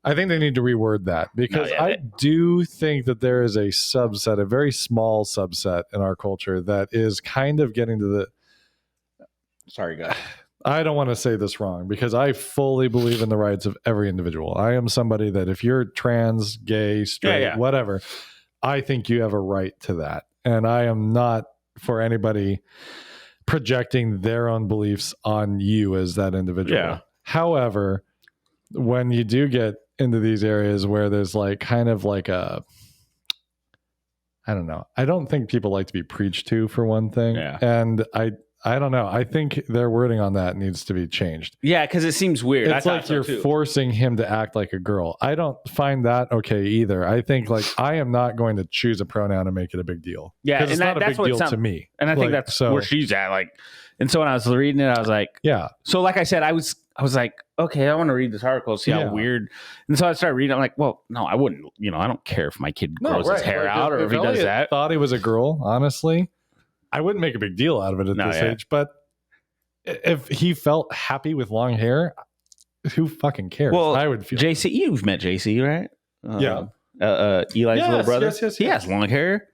I think they need to reword that because I do think that there is a subset, a very small subset in our culture that is kind of getting to the... Sorry, guys. I don't want to say this wrong because I fully believe in the rights of every individual. I am somebody that if you're trans, gay, straight, whatever, I think you have a right to that. And I am not for anybody projecting their own beliefs on you as that individual. Yeah. However, when you do get into these areas where there's like kind of like a, I don't know. I don't think people like to be preached to, for one thing. Yeah. And I don't know. I think their wording on that needs to be changed. Yeah, because it seems weird. It's like you're forcing him to act like a girl. I don't find that okay either. I think like I am not going to choose a pronoun and make it a big deal. Yeah, because it's not a big deal to me. And I think Like, that's where she's at. Like, and so when I was reading it, I was like, yeah. So like I said, I was like, okay, I want to read this article, see how weird. And so I started reading. I'm like, well, no, I wouldn't. You know, I don't care if my kid grows his hair out or if he does that. Thought he was a girl. Honestly, I wouldn't make a big deal out of it at this age. But if he felt happy with long hair, who fucking cares? Well, I would feel. JC, you've met JC, right? Yeah. Eli's little brother. Yes. He has long hair.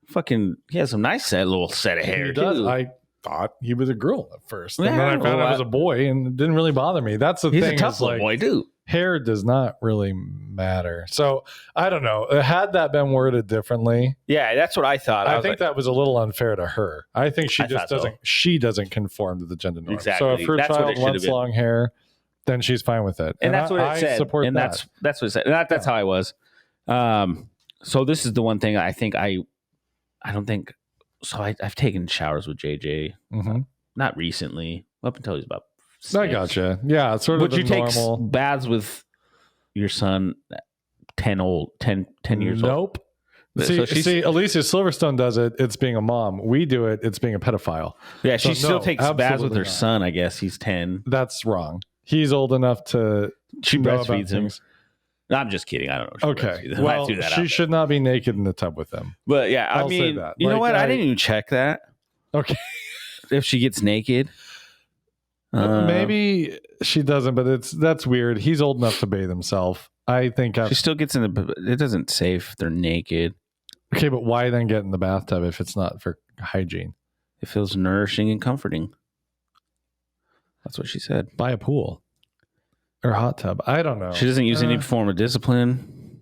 Fucking, he has a nice little set of hair. He does. Too. I thought he was a girl at first, and Yeah, then I found out he was a boy, and it didn't really bother me. That's the He's thing. a tough little boy, too. Hair does not really matter. So I don't know. Had that been worded differently, Yeah, that's what I thought. I think that was a little unfair to her. I think she I just thought so. doesn't. She doesn't conform to the gender norm. Exactly. So if her That's what it child should have wants been. long hair, then she's fine with it. And that's what it I said. support and that. that's what it said. And that's how I was. So this is the one thing I think I don't think. So I've taken showers with JJ, not recently, up until he's about 6. I gotcha. Yeah, it's sort of Would you take normal. baths with your son 10 years old? Nope. See, Alicia Silverstone does it. It's being a mom. We do it. It's being a pedophile. Yeah, So she still no, takes baths with absolutely her not. son. I guess he's 10. That's wrong. He's old enough to. She know about breastfeeds him. things. No, I'm just kidding. I don't know. If she Okay. breastfeeds him. I Well, threw that she out should not be naked in the tub with him. But yeah, I I'll say mean, that. you know Like, what? I didn't even check that. Okay. If she gets naked. Maybe she doesn't, but that's weird. He's old enough to bathe himself. I think. She still gets in the. It doesn't say if they're naked. Okay, but why then get in the bathtub if it's not for hygiene? It feels nourishing and comforting. That's what she said. Buy a pool or a hot tub. I don't know. She doesn't use any form of discipline.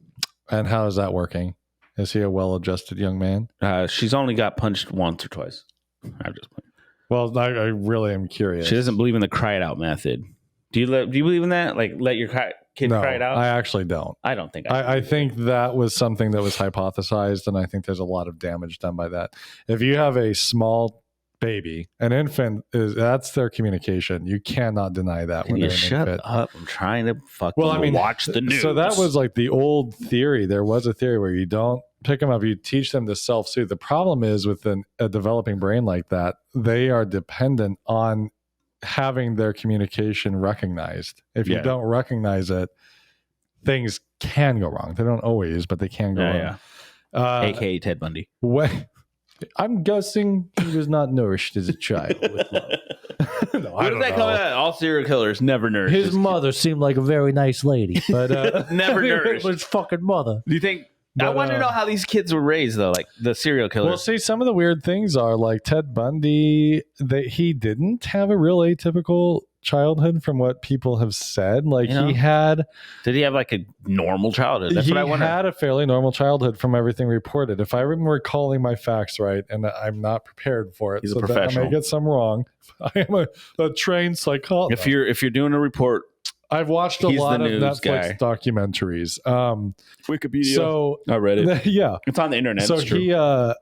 And how is that working? Is he a well-adjusted young man? She's only got punched once or twice. I'm just playing. Well, I really am curious. She doesn't believe in the cry it out method. Do you believe in that? Like let your kid No, cry it out? I actually don't. I don't think I think that was something that was hypothesized, and I think there's a lot of damage done by that. If you have a small baby, an infant, that's their communication. You cannot deny that. Can when you they're an shut infant. up? I'm trying to fucking watch the news. So that was like the old theory. There was a theory where you don't pick them up, you teach them to self-soothe. The problem is with a developing brain like that, they are dependent on having their communication recognized. If you don't recognize it, things can go wrong. They don't always, but they can go wrong. Yeah. AKA Ted Bundy. I'm guessing he was not nourished as a child with love. No, What does that call that? All serial killers never nourished. His mother seemed like a very nice lady, but Never nourished. His fucking mother. Do you think? But, I want to know how these kids were raised, though. Like the serial killers. Well, see, some of the weird things are like Ted Bundy. He didn't have a real atypical childhood, from what people have said. Like he had. Did he have like a normal childhood? That's what I wonder. He had a fairly normal childhood, from everything reported. If I'm recalling my facts right, and I'm not prepared for it, He's so a that I professional. may get some wrong. I am a trained psychologist. If you're doing a report, I've watched a He's lot the of news Netflix guy. documentaries. Wikipedia. So I read it. yeah. It's on the internet. So it's true.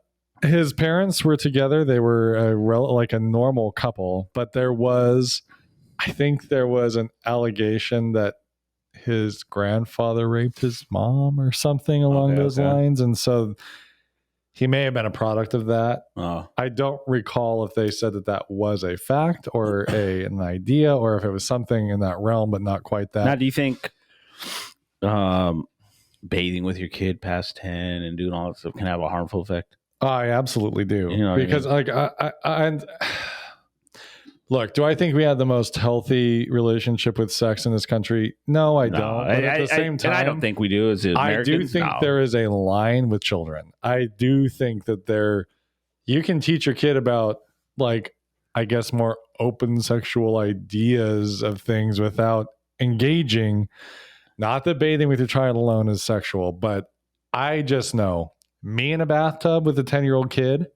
his parents were together. They were like a normal couple, but I think there was an allegation that his grandfather raped his mom or something along those lines. And so he may have been a product of that. Oh. I don't recall if they said that was a fact or an idea, or if it was something in that realm, but not quite that. Now, do you think bathing with your kid past 10 and doing all that stuff can have a harmful effect? I absolutely do. You know what I because mean? like and look, do I think we had the most healthy relationship with sex in this country? No, I don't. But at the same time, and I don't think we do as Americans. I do think there is a line with children. I do think that you can teach your kid about, like, I guess, more open sexual ideas of things without engaging. Not that bathing with your child alone is sexual, but I just know me in a bathtub with a 10-year-old kid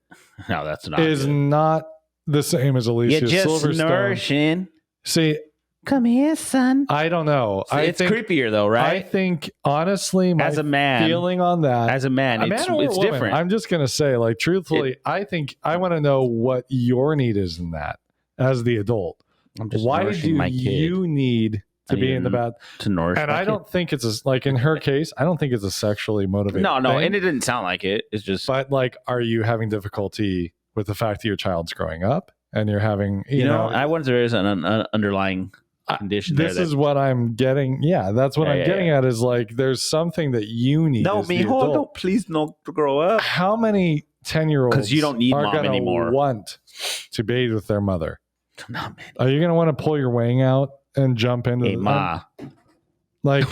No, that's not is good. not the same as Alicia You're just Silverstone. nourishing. See, Come here, son. I don't know. It's creepier though, right? I think honestly, my As a man, feeling on that, as a man, a man or a it's woman, different. I'm just gonna say, like, truthfully, I think I want to know what your need is in that as the adult. I'm just Why nourishing do my kid you need to be in the bed? to nourish. And my I kid. don't think it's like in her case, I don't think it's a sexually motivated. No, thing. and it didn't sound like it. It's just, But like, are you having difficulty with the fact that your child's growing up and you're having, you know, I wonder if there is an underlying condition. This is what I'm getting. Yeah, that's what I'm getting at. Is like, there's something that you need. No, as the mijo, adult. don't please don't grow up. How many 10-year-olds 'Cause you don't need are mom gonna anymore. want to bathe with their mother? Not many. Are you going to want to pull your wing out and jump into Hey, ma. like,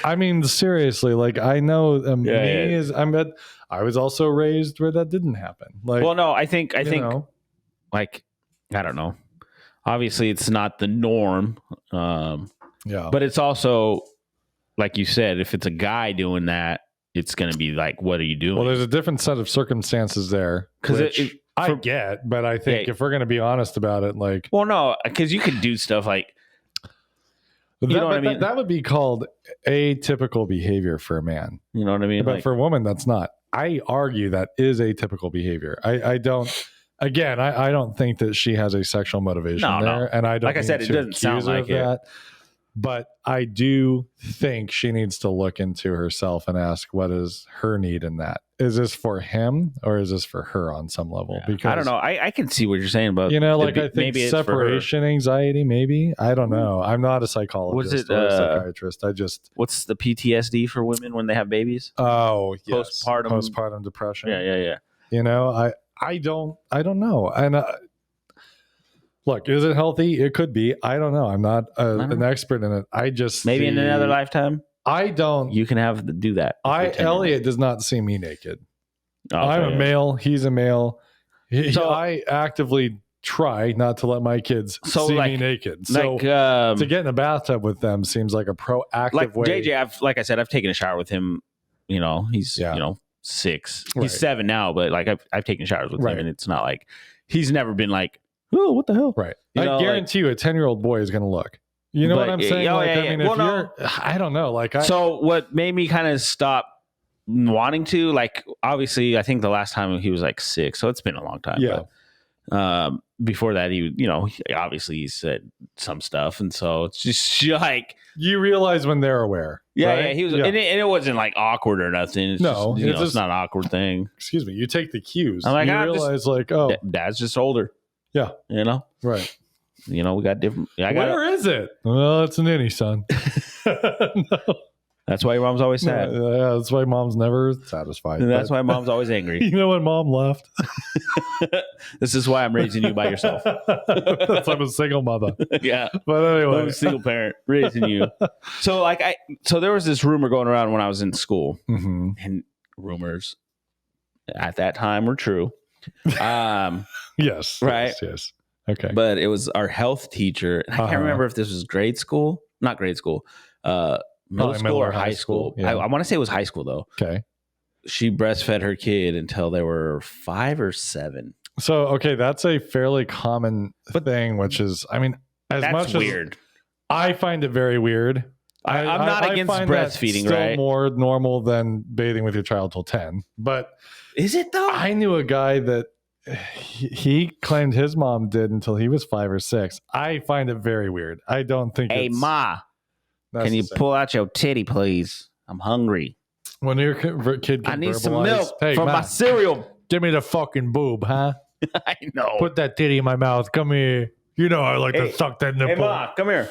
I mean, seriously, like, I know I was also raised where that didn't happen. Like, Well, no, I think, you know, like, I don't know. Obviously, it's not the norm, yeah. but it's also, like you said, if it's a guy doing that, it's going to be like, what are you doing? Well, there's a different set of circumstances there. Because I get, but I think if we're going to be honest about it, like, well, no, because you could do stuff like, you know what I mean? That would be called atypical behavior for a man. You know what I mean? But Like, for a woman, that's not. I argue that is atypical behavior. I don't. Again, I don't think that she has a sexual motivation there, and I don't. Like I said, it doesn't sound like it. That, but I do think she needs to look into herself and ask, what is her need in that? Is this for him or is this for her on some level? Because I don't know. I can see what you're saying about, you know, like, I think maybe it's for her. separation anxiety. Maybe I don't know. I'm not a psychologist or a psychiatrist. What's the PTSD for women when they have babies? Oh, yes. Postpartum depression. Yeah. You know, I don't know. And look, is it healthy? It could be. I don't know. I'm not an expert in it. I just maybe in another lifetime. I don't. You can do that. Elliot does not see me naked. Okay. I'm a male. He's a male. I actively try not to let my kids see me naked. So to get in a bathtub with them seems like a proactive way. JJ, like I said, I've taken a shower with him. You know, he's 6. Right. He's 7 now, but like I've taken showers with Right. him, and it's not like he's never been like, oh, what the hell? Right. You know, I guarantee you, a 10-year-old boy is going to look. You know what I'm saying? I mean, I don't know. Like, so what made me kind of stop wanting to, like, obviously, I think the last time he was like 6, so it's been a long time. Yeah. But, before that, he obviously he said some stuff, and so it's just like you realize when they're aware. Yeah, right? yeah. He was, and it wasn't like awkward or nothing. It's No, just, it's not an awkward thing. Excuse me. You take the cues. I'm like, you realize, like, oh, Dad's just older. Yeah. You know, right. We got different. Where is it? Well, it's an innie, son. No. That's why your mom's always sad. Yeah, that's why mom's never satisfied. And that's why mom's always angry. You know when mom left? This is why I'm raising you by yourself. That's why I'm a single mother. Yeah. But anyway. I'm a single parent raising you. So so there was this rumor going around when I was in school, and rumors at that time were true. Yes. Right. Yes. Okay. But it was our health teacher. I can't remember if this was grade school, not grade school, middle school or high school. Yeah. I want to say it was high school though. Okay. She breastfed her kid until they were 5 or 7. So, okay, that's a fairly common thing, which is, I mean, that's much weird. As I find it very weird. I'm not against breastfeeding, still right? More normal than bathing with your child till 10. But is it though? I knew a guy that he claimed his mom did until he was 5 or 6. I find it very weird. I don't think. Hey, Ma, can you pull out your titty, please? I'm hungry. When your kid, I need some milk for my cereal. Give me the fucking boob, huh? I know. Put that titty in my mouth. Come here. You know I like to suck that nipple. Hey, Ma, come here.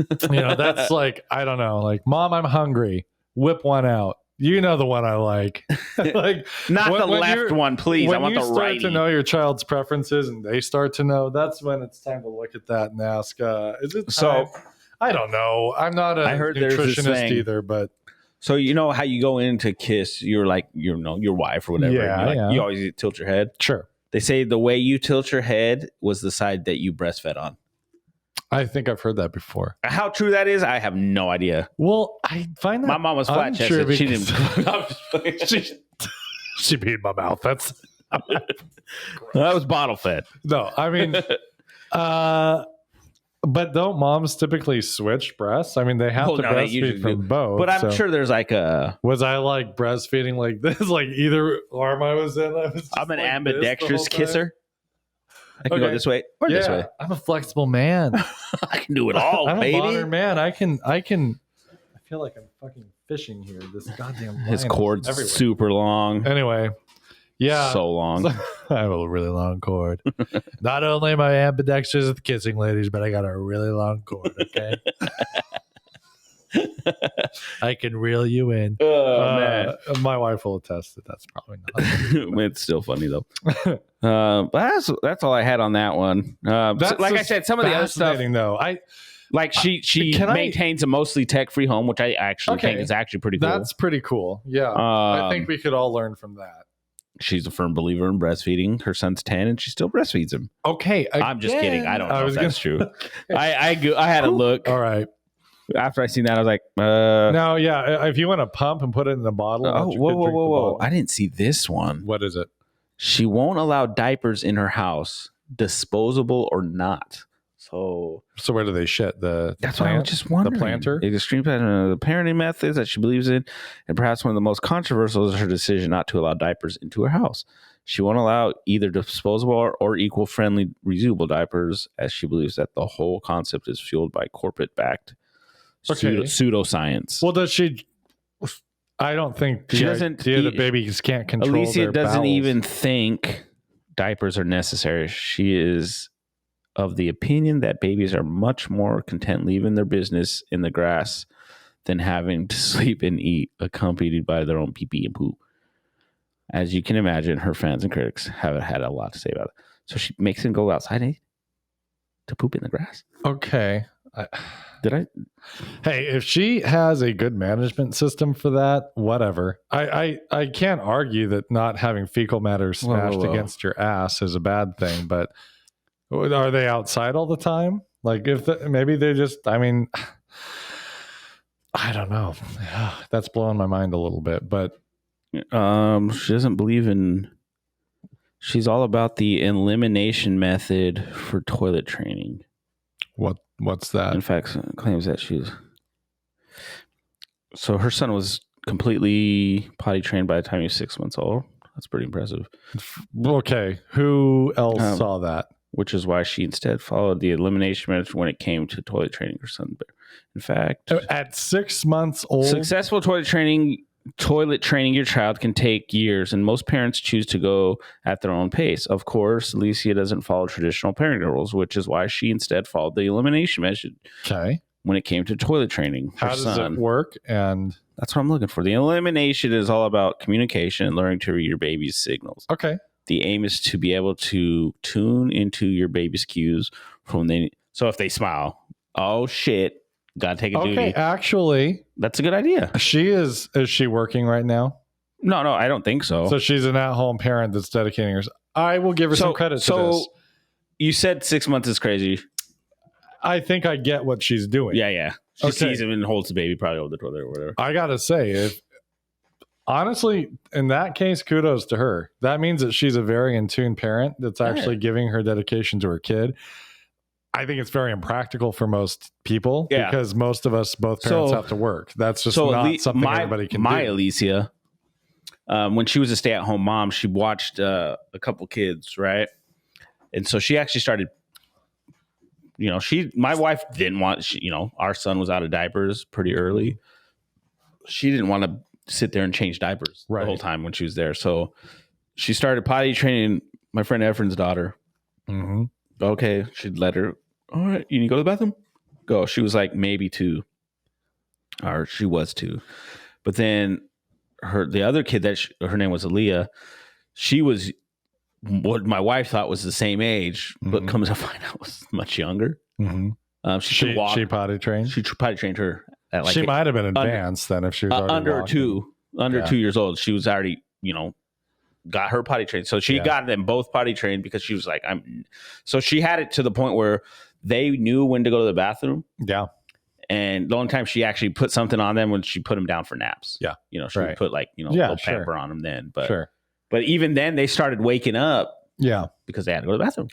That's like, I don't know. Like, Mom, I'm hungry. Whip one out. You know the one I like. Like, not the left one, please. I want the right. When you start to know your child's preferences and they start to know, that's when it's time to look at that and ask, is it time? So, I don't know. I'm not a nutritionist either, but. So you know how you go in to kiss your wife or whatever. Yeah, you always tilt your head. Sure. They say the way you tilt your head was the side that you breastfed on. I think I've heard that before. How true that is, I have no idea. Well, I find that my mom was flat chested. She didn't. She peed in my mouth. That was bottle fed. No, I mean, but don't moms typically switch breasts? I mean, they have to They breastfeed usually from do. both. But I'm so- sure there's like a. Was I like breastfeeding like this? Like either arm I was in? I was just I'm an like ambidextrous this the whole time? kisser. I can go this way or this way. I'm a flexible man. I can do it all, I'm baby. a modern man. I feel like I'm fucking fishing here. This goddamn His line is cord's everywhere. super long. Anyway, yeah, So long. I have a really long cord. Not only am I ambidextrous with kissing ladies, but I got a really long cord. Okay, I can reel you in. Oh, man. My wife will attest that that's probably not. It's still funny though. But that's all I had on that one. So, like I said, some of the other stuff, though, she maintains a mostly tech-free home, which I actually think is actually pretty cool. That's pretty cool. Yeah, I think we could all learn from that. She's a firm believer in breastfeeding. Her son's 10, and she still breastfeeds him. Okay, I'm just kidding. I don't know if that's true. Okay. I had a look. All right. After I seen that, I was like, No, yeah. If you want to pump and put it in the bottle. whoa. I didn't see this one. What is it? She won't allow diapers in her house, disposable or not. So where do they shit? That's what I was just wondering. The planter? The extreme the parenting methods that she believes in, and perhaps one of the most controversial is her decision not to allow diapers into her house. She won't allow either disposable or eco-friendly reusable diapers, as she believes that the whole concept is fueled by corporate-backed pseudoscience. Well, does she? I don't think she doesn't. The babies can't control. Alicia doesn't bowels. even think diapers are necessary. She is of the opinion that babies are much more content leaving their business in the grass than having to sleep and eat accompanied by their own pee-pee and poo. As you can imagine, her fans and critics have had a lot to say about it. So she makes them go outside to poop in the grass. Okay. Did I? Hey, if she has a good management system for that, whatever. I can't argue that not having fecal matter smashed against your ass is a bad thing, but are they outside all the time? Like maybe they just, I mean, I don't know. That's blowing my mind a little bit, but she doesn't believe in, she's all about the elimination method for toilet training. What's that? In fact, claims that so her son was completely potty trained by the time he was 6 months old. That's pretty impressive. Okay. Who else saw that? Which is why she instead followed the elimination method when it came to toilet training her son. In fact, at 6 months old, successful toilet training your child can take years, and most parents choose to go at their own pace. Of course, Alicia doesn't follow traditional parenting rules, which is why she instead followed the elimination method. Okay. When it came to toilet training, how does it work? And that's what I'm looking for. The elimination is all about communication and learning to read your baby's signals. Okay. The aim is to be able to tune into your baby's cues so if they smile, oh shit, gotta take a duty. Okay, actually, that's a good idea. Is she working right now? No, I don't think so. So she's an at-home parent that's dedicating herself. I will give her some credit to this. You said 6 months is crazy. I think I get what she's doing. Yeah. She sees him and holds the baby probably over the toilet or whatever. I gotta say, honestly, in that case, kudos to her. That means that she's a very in tune parent that's actually giving her dedication to her kid. I think it's very impractical for most people because both parents have to work. That's just not something everybody can do. My Alicia, when she was a stay-at-home mom, she watched a couple kids, right? And so she actually started, my wife didn't want, our son was out of diapers pretty early. She didn't want to sit there and change diapers the whole time when she was there. So she started potty training my friend Efren's daughter. Mm-hmm. Okay. She'd let her, all right, you need to go to the bathroom? Go. She was like maybe 2, or she was 2. But then the other kid her name was Aaliyah. She was what my wife thought was the same age, but comes to find out was much younger. Mm-hmm. She could walk. She potty trained? She potty trained her. She might have been advanced then if she was already under walking. 2 years old. She was already, got her potty trained. So she got them both potty trained because she was like, so she had it to the point where they knew when to go to the bathroom. Yeah. And the only time she actually put something on them when she put them down for naps. Yeah. She would put little pamper on them then. But But even then, they started waking up Yeah. because they had to go to the bathroom.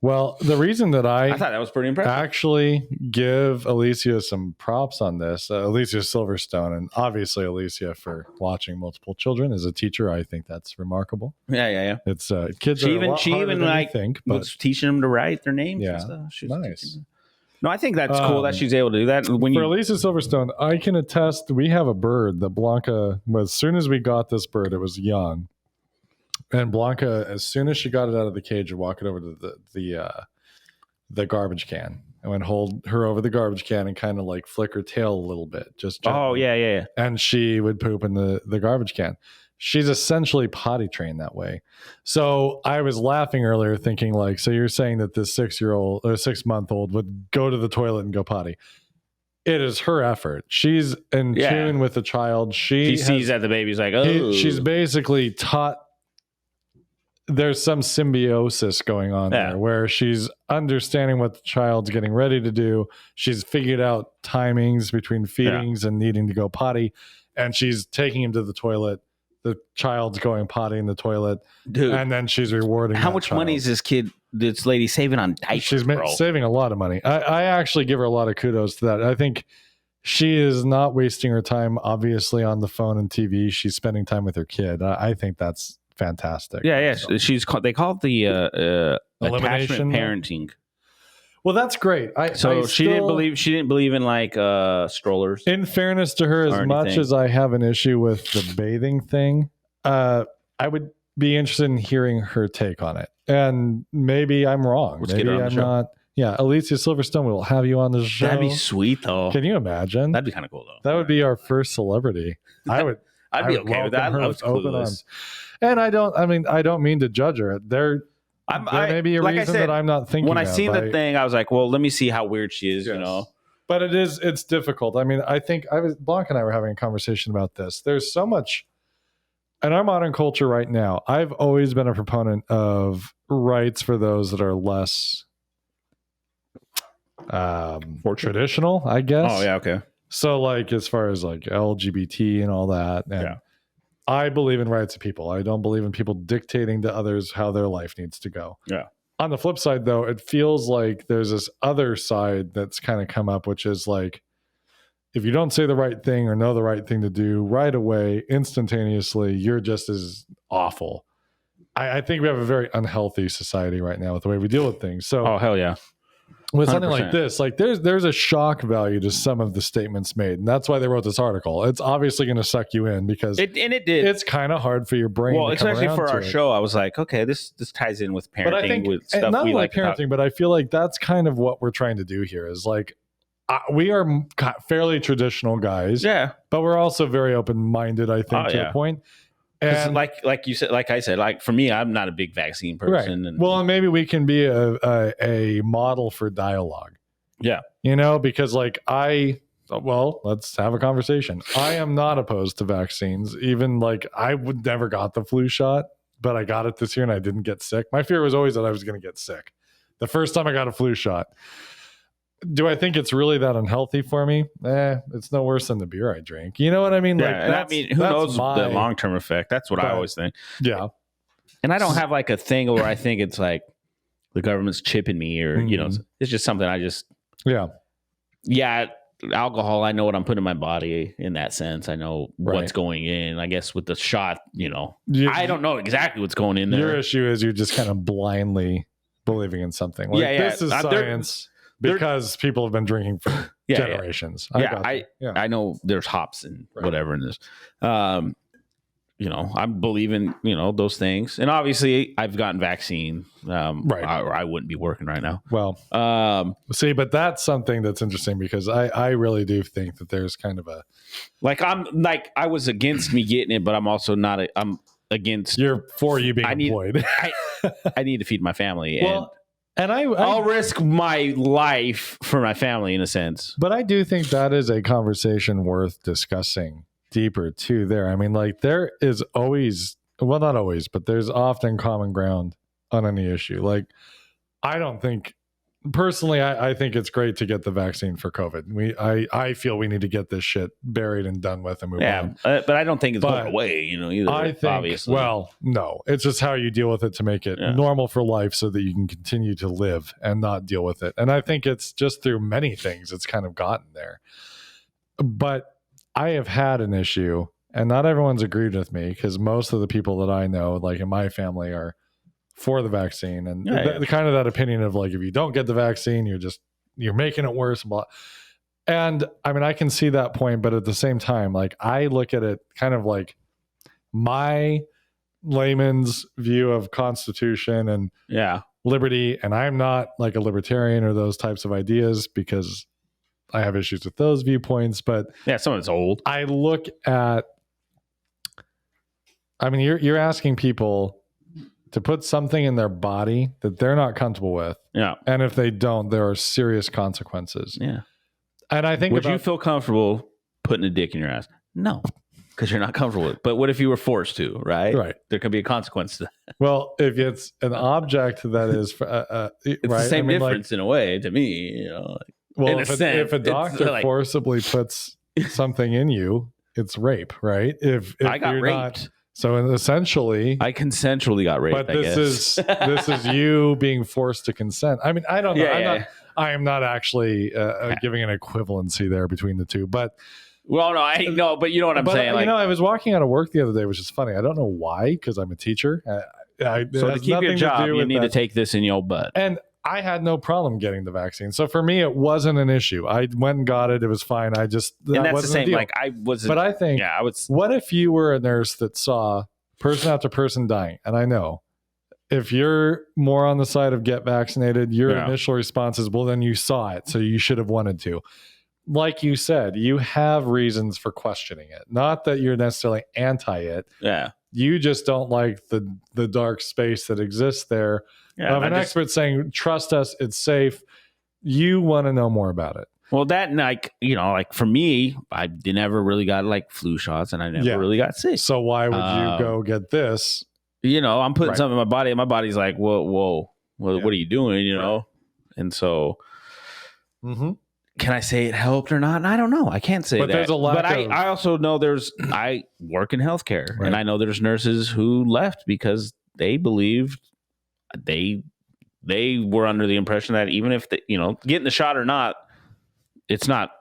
Well, the reason that I thought that was pretty impressive. actually give Alicia some props on this, Alicia Silverstone, and obviously Alicia for watching multiple children as a teacher. I think that's remarkable. Yeah. It's kids. She are a lot harder even than you like think, but was teaching them to write their names. Yeah. And stuff. She was Nice. teaching them. No, I think that's cool that she's able to do that. When for Alicia Silverstone, I can attest. We have a bird that Blanca. As soon as we got this bird, it was young. And Blanca, as soon as she got it out of the cage, would walk it over to the garbage can and would hold her over the garbage can and kind of like flick her tail a little bit. Just gently. Oh, yeah. And she would poop in the garbage can. She's essentially potty trained that way. So I was laughing earlier thinking like, so you're saying that this 6-year-old or 6-month-old would go to the toilet and go potty. It is her effort. She's in tune with the child. She sees that the baby's like, oh. She's basically taught. There's some symbiosis going on there where she's understanding what the child's getting ready to do. She's figured out timings between feedings and needing to go potty. And she's taking him to the toilet. The child's going potty in the toilet. Dude, and then she's rewarding how much money is this lady saving on diapers? She's saving a lot of money. I actually give her a lot of kudos to that. I think she is not wasting her time, obviously, on the phone and TV. She's spending time with her kid. I think that's fantastic. Yeah. They call it the elimination attachment parenting. Well, that's great. She didn't believe in like strollers. In fairness to her, as much as I have an issue with the bathing thing, I would be interested in hearing her take on it. And maybe I'm wrong. Let's maybe get her on I'm the show. not. Yeah, Alicia Silverstone will have you on the show. That'd be sweet, though. Can you imagine? That'd be kind of cool, though. That would be our first celebrity. I'd be okay with that. I was open clueless. arms. And I don't mean to judge her. There may be a reason that I'm not thinking. When I seen the thing, I was like, well, let me see how weird she is, you know. But it's difficult. I mean, I think Blanca and I were having a conversation about this. There's so much in our modern culture right now. I've always been a proponent of rights for those that are less traditional, I guess. Oh, yeah, okay. So like as far as like LGBT and all that. And I believe in rights of people. I don't believe in people dictating to others how their life needs to go. Yeah. On the flip side, though, it feels like there's this other side that's kind of come up, which is like, if you don't say the right thing or know the right thing to do right away, instantaneously, you're just as awful. I think we have a very unhealthy society right now with the way we deal with things. So, oh, hell yeah. With something like this, like there's a shock value to some of the statements made, and that's why they wrote this article. It's obviously going to suck you in because it did. It's kind of hard for your brain. Well, to come especially for our it. show, I was like, okay, this ties in with parenting. But I think, with stuff not we only like parenting, but I feel like that's kind of what we're trying to do here. Is like we are fairly traditional guys, but we're also very open minded. I think to a point. And like you said, like I said, like for me, I'm not a big vaccine person. Right. And maybe we can be a model for dialogue. Yeah. You know, because like let's have a conversation. I am not opposed to vaccines. Even like I would never got the flu shot, but I got it this year and I didn't get sick. My fear was always that I was going to get sick. The first time I got a flu shot. Do I think it's really that unhealthy for me? It's no worse than the beer I drink. You know what I mean? Yeah, like, who knows the long-term effect? That's what I always think. Yeah. And I don't have like a thing where I think it's like the government's chipping me or, you know, it's just something I just... Yeah, alcohol, I know what I'm putting in my body in that sense. I know what's going in. I guess with the shot, you know, I don't know exactly what's going in there. Your issue is you're just kind of blindly believing in something. Like, this is science because people have been drinking for generations. I know there's hops and whatever in this. You know, I'm believing, you know, those things. And obviously I've gotten vaccine. Or I wouldn't be working right now. Well, see, but that's something that's interesting because I really do think that there's kind of a I was against me getting it, but I'm also not I'm against you're for you being employed. I need to feed my family. Well, and I'll risk my life for my family in a sense. But I do think that is a conversation worth discussing deeper too there. I mean, like there is always, well, not always, but there's often common ground on any issue. Like I don't think personally, I think it's great to get the vaccine for COVID. I feel we need to get this shit buried and done with and move on. But I don't think it's going away, either. I think, obviously. well, no, it's just how you deal with it to make it normal for life so that you can continue to live and not deal with it. And I think it's just through many things it's kind of gotten there. But I have had an issue, and not everyone's agreed with me, because most of the people that I know, like in my family, are for the vaccine, and the kind of that opinion of like, if you don't get the vaccine, you're making it worse. Blah. And I mean, I can see that point, but at the same time, like I look at it kind of like my layman's view of Constitution and liberty, and I'm not like a libertarian or those types of ideas because I have issues with those viewpoints. But some of it's old. I look at, I mean, you're asking people to put something in their body that they're not comfortable with. Yeah. And if they don't, there are serious consequences. Yeah. And I think would you feel comfortable putting a dick in your ass? No, because you're not comfortable with it. But what if you were forced to, right? Right. There could be a consequence to that. Well, if it's an object that is, it's the same difference in a way to me. Well, if a doctor forcibly puts something in you, it's rape, right? If I got raped. So essentially, I consensually got raped. But this is you being forced to consent. I mean, I don't know. I am not actually giving an equivalency there between the two. But well, no, I know. But you know what I'm saying. I was walking out of work the other day, which is funny. I don't know why, because I'm a teacher. So to keep your job, you need to take this in your butt. And I had no problem getting the vaccine. So for me, it wasn't an issue. I went and got it. It was fine. And that's the same. Like I was. But I think, what if you were a nurse that saw person after person dying? And I know if you're more on the side of get vaccinated, your initial response is, well, then you saw it, so you should have wanted to. Like you said, you have reasons for questioning it. Not that you're necessarily anti it. Yeah. You just don't like the dark space that exists there. Yeah, of an expert saying, trust us, it's safe. You want to know more about it. Well, that, like for me, I never really got like flu shots, and I never really got sick. So why would you go get this? I'm putting something in my body, and my body's like, whoa, what are you doing? And so, can I say it helped or not? And I don't know. I can't say that. There's a lot. But I also know I work in healthcare, and I know there's nurses who left because they believed they were under the impression that even if getting the shot or not, it's not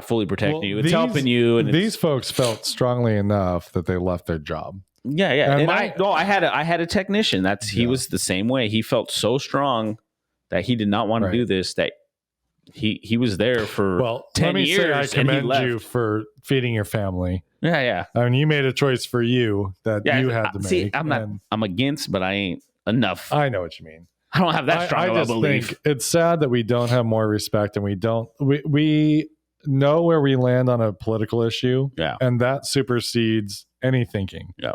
fully protecting you. It's helping you. And these folks felt strongly enough that they left their job. Yeah. And I had a technician. He was the same way. He felt so strong that he did not want to do this, that he was there for 10 years. Say I commend you for feeding your family. Yeah. I mean, you made a choice for you that you had to make. I'm against, but I ain't enough. I know what you mean. I don't have that strong of a belief. Think it's sad that we don't have more respect, and we know where we land on a political issue, and that supersedes any thinking. Yeah.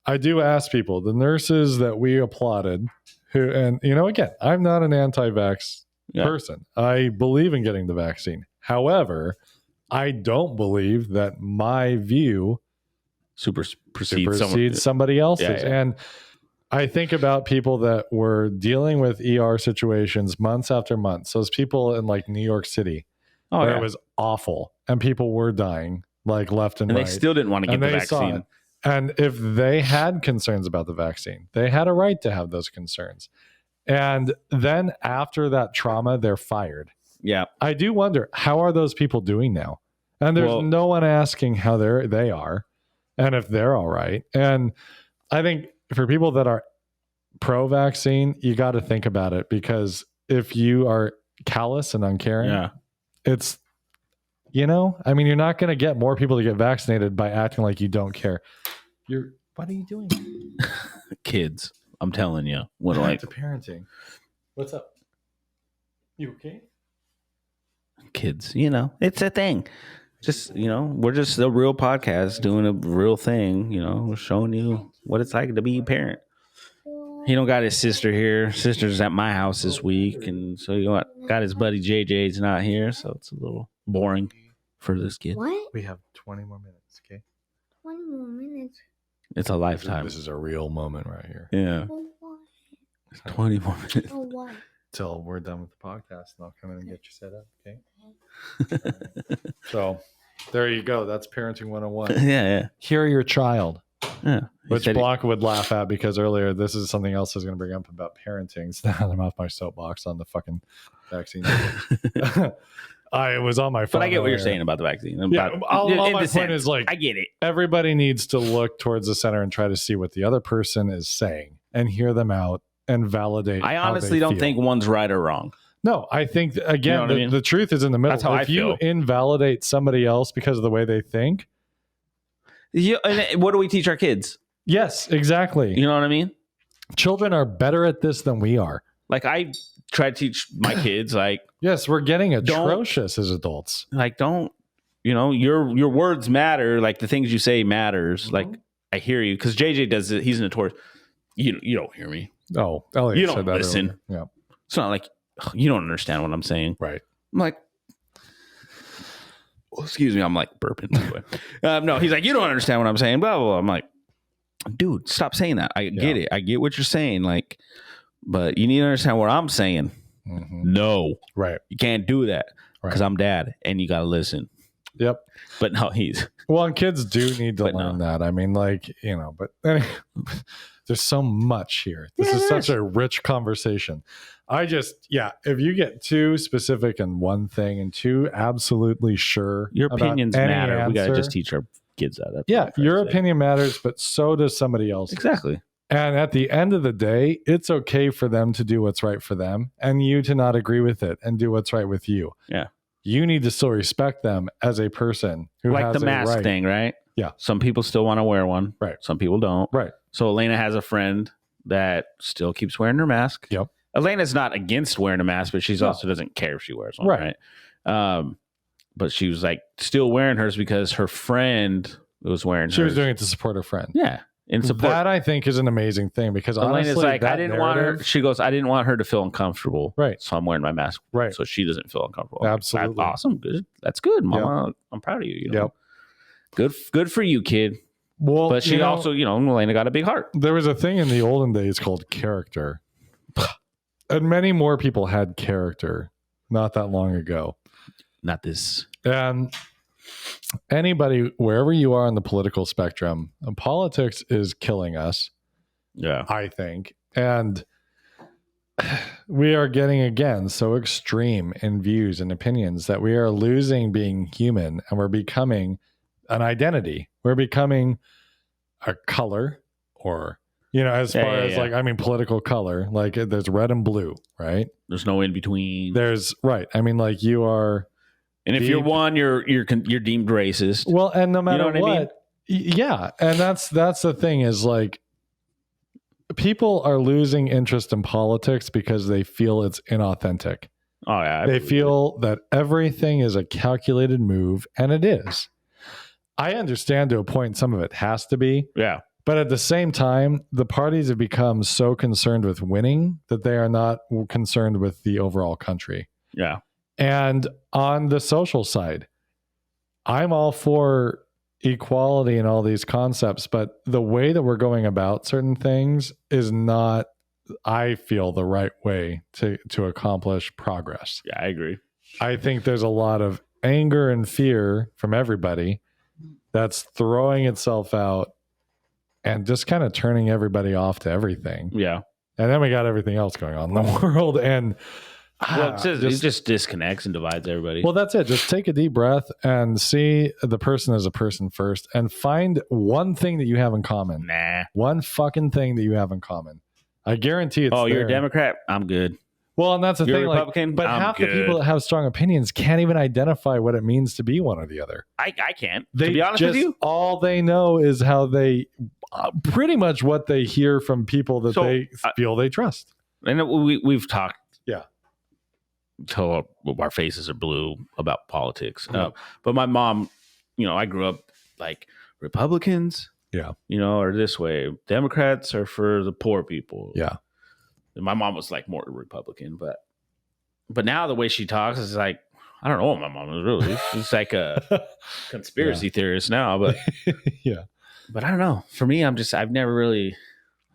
I do ask people, the nurses that we applauded, again, I'm not an anti-vax person. I believe in getting the vaccine. However, I don't believe that my view supersedes somebody else's. Yeah. And I think about people that were dealing with ER situations months after months. Those people in like New York City, where it was awful, and people were dying like left and right. They still didn't want to get the vaccine. And if they had concerns about the vaccine, they had a right to have those concerns. And then after that trauma, they're fired. Yeah. I do wonder, how are those people doing now? And there's no one asking how they are and if they're all right. And I think for people that are pro-vaccine, you got to think about it, because if you are callous and uncaring, it's, you're not going to get more people to get vaccinated by acting like you don't care. What are you doing? Kids, I'm telling you. Back to parenting. What's up? You okay? Kids, it's a thing. Just, we're just a real podcast doing a real thing, we're showing you what it's like to be a parent. He don't got his sister here. Sister's at my house this week, and so got his buddy JJ's not here, so it's a little boring for this kid. What? We have 20 more minutes, okay? 20 more minutes. It's a lifetime. This is a real moment right here. Yeah. For what? 20 more minutes. For what? till we're done with the podcast, and I'll come in and get you set up. Okay. So there you go. That's parenting 101. Yeah. Hear your child. Yeah. Which Blanca would laugh at because earlier this is something else I was going to bring up about parenting. So now I'm off my soapbox on the fucking vaccine. I was on my phone. But I get what you're saying about the vaccine. All my point is like, I get it. Everybody needs to look towards the center and try to see what the other person is saying and hear them out and validate. I honestly don't think one's right or wrong. No, I think, again, the truth is in the middle. That's how I feel. If you invalidate somebody else because of the way they think. And what do we teach our kids? Yes, exactly. You know what I mean? Children are better at this than we are. Like I try to teach my kids, like, yes, we're getting atrocious as adults. Like, don't, your words matter. Like the things you say matters. Like I hear you because JJ does it. He's notorious. You don't hear me. Oh, Elliot you said don't that listen. Earlier. Yeah, it's not like you don't understand what I'm saying. Right. I'm like, excuse me. I'm like burping. Anyway. No, he's like, you don't understand what I'm saying. Blah, blah, blah. I'm like, dude, stop saying that. I get it. I get what you're saying. Like, but you need to understand what I'm saying. Mm-hmm. No, right. You can't do that because I'm dad and you got to listen. Yep. But no, and kids do need to learn that. I mean, like, but anyway, there's so much here. This is such a rich conversation. If you get too specific in one thing and too absolutely sure, your opinions matter. Answer, we got to just teach our kids that. That's your opinion matters, but so does somebody else. Exactly. And at the end of the day, it's okay for them to do what's right for them and you to not agree with it and do what's right with you. Yeah. You need to still respect them as a person who like has the mask thing, right? Yeah. Some people still want to wear one. Right. Some people don't. Right. So Elena has a friend that still keeps wearing her mask. Yep. Elena's not against wearing a mask, but she's also doesn't care if she wears one. Right. But she was like still wearing hers because her friend was wearing She was doing it to support her friend. Yeah. And support. That I think is an amazing thing because Elena's honestly, like, I didn't want her. She goes, I didn't want her to feel uncomfortable. Right. So I'm wearing my mask. Right. So she doesn't feel uncomfortable. Absolutely. That's awesome. Good. That's good, Mama. Yep. I'm proud of you. Yep. Good for you, kid. Well, but she also, Elena got a big heart. There was a thing in the olden days called character. And many more people had character not that long ago. Not this. And anybody, wherever you are on the political spectrum, politics is killing us. Yeah. I think. And we are getting, again, so extreme in views and opinions that we are losing being human and we're becoming an identity. We're becoming a color or, as far as like, I mean, political color, like there's red and blue, right? There's no in between. There's right. I mean, like you are. And if you're one, you're deemed racist. Well, and no matter what, I mean? Yeah. And that's the thing is like people are losing interest in politics because they feel it's inauthentic. Oh yeah. They feel that everything is a calculated move, and it is. I understand to a point some of it has to be. Yeah. But at the same time, the parties have become so concerned with winning that they are not concerned with the overall country. Yeah. And on the social side, I'm all for equality and all these concepts, but the way that we're going about certain things is not, I feel, the right way to accomplish progress. Yeah, I agree. I think there's a lot of anger and fear from everybody that's throwing itself out and just kind of turning everybody off to everything. Yeah. And then we got everything else going on in the world. And it just disconnects and divides everybody. Well, that's it. Just take a deep breath and see the person as a person first and find one thing that you have in common. Nah. One fucking thing that you have in common. I guarantee it's you're a Democrat? I'm good. Well, and that's the you're thing. a Republican? But I'm half good. the people that have strong opinions can't even identify what it means to be one or the other. I can't. To be honest with you, all they know is how they pretty much what they hear from people that they feel they trust. And we've talked. Yeah. Till our faces are blue about politics. But my mom, I grew up like Republicans. Yeah. Are this way. Democrats are for the poor people. Yeah. And my mom was like more Republican, but now the way she talks is like, I don't know what my mom is really. She's like a conspiracy theorist now, but yeah. But I don't know. For me, I've never really,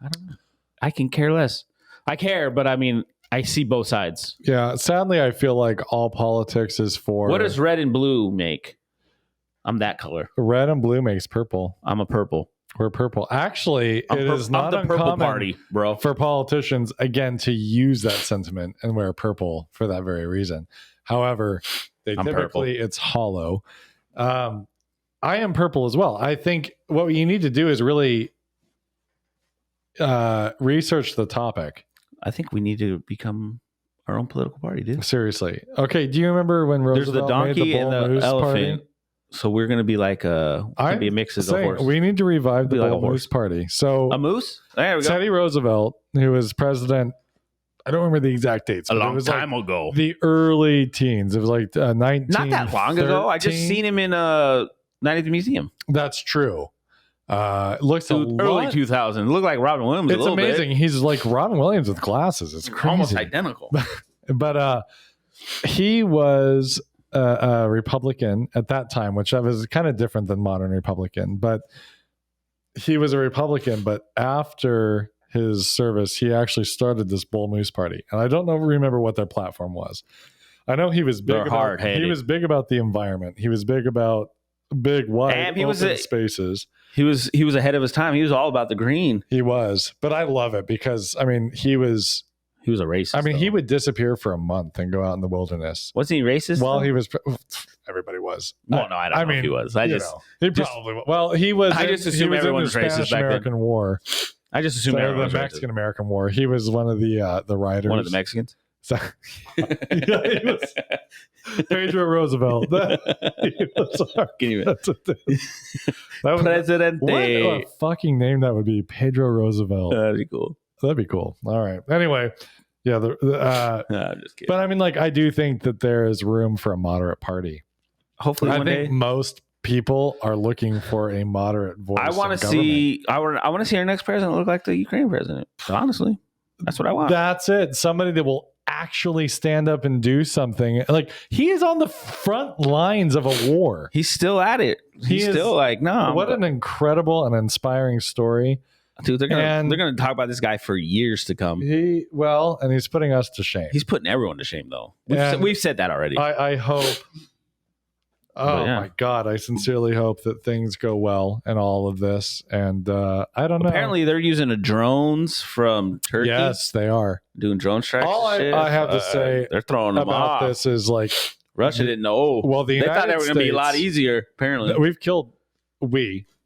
I don't know. I can care less. I care, but I mean, I see both sides. Yeah. Sadly, I feel like all politics is for. What does red and blue make? I'm that color. Red and blue makes purple. I'm a purple. We're purple. Actually, it is not I'm the purple uncommon party, bro. for politicians, again, to use that sentiment and wear purple for that very reason. However, it's hollow. I am purple as well. I think what you need to do is really research the topic. I think we need to become our own political party, dude. Seriously. Okay. Do you remember when Roosevelt There's the donkey made the bull and the moose elephant. party? So we're gonna be like be a mix of the horse. We need to revive the Be like bull a horse. moose party. So A moose? There we go. Teddy Roosevelt, who was president, I don't remember the exact dates. A but it long was time like ago. the early teens. It was like 19. Not that long ago. I just seen him in Night at the Museum. That's true. Looks Early 2000. Look like Robin Williams. It's a amazing. Bit. He's like Robin Williams with glasses. It's crazy. Almost identical. But he was a Republican at that time, which was kind of different than modern Republican. But he was a Republican. But after his service, he actually started this bull moose party, and I don't remember what their platform was. I know he was big. He was big about the environment. He was big about big wide open spaces. He was ahead of his time. He was all about the green. He was, but I love it because I mean he was a racist. I mean, he would disappear for a month and go out in the wilderness. Wasn't he racist? Well, he was. Everybody was. Well, no, I don't know if he was. He probably was. Well, he was. I just assume everyone was racist back then. American War. I just assumed everyone was the Mexican American War. He was one of the riders. One of the Mexicans. So, yeah, he was Pedro Roosevelt. Presidente. What a fucking name that would be, Pedro Roosevelt. That'd be cool. That'd be cool. All right. Anyway, yeah. No, I'm just kidding. But I mean, like, I do think that there is room for a moderate party. Hopefully, I think most people are looking for a moderate voice. I want to see. I want to see our next president look like the Ukraine president. Honestly, that's what I want. That's it. Somebody that will actually stand up and do something. Like, he is on the front lines of a war. He's still at it. He's still like, no. What an incredible and inspiring story. Dude, they're gonna talk about this guy for years to come. And he's putting us to shame. He's putting everyone to shame, though. We've said that already. I hope. Oh my God! I sincerely hope that things go well in all of this. And I don't know. Apparently, they're using drones from Turkey. Yes, they are doing drone strikes. All I have to say, they're throwing them about off. this is like Russia didn't know. Well, they thought they were going to be a lot easier. Apparently, we've killed.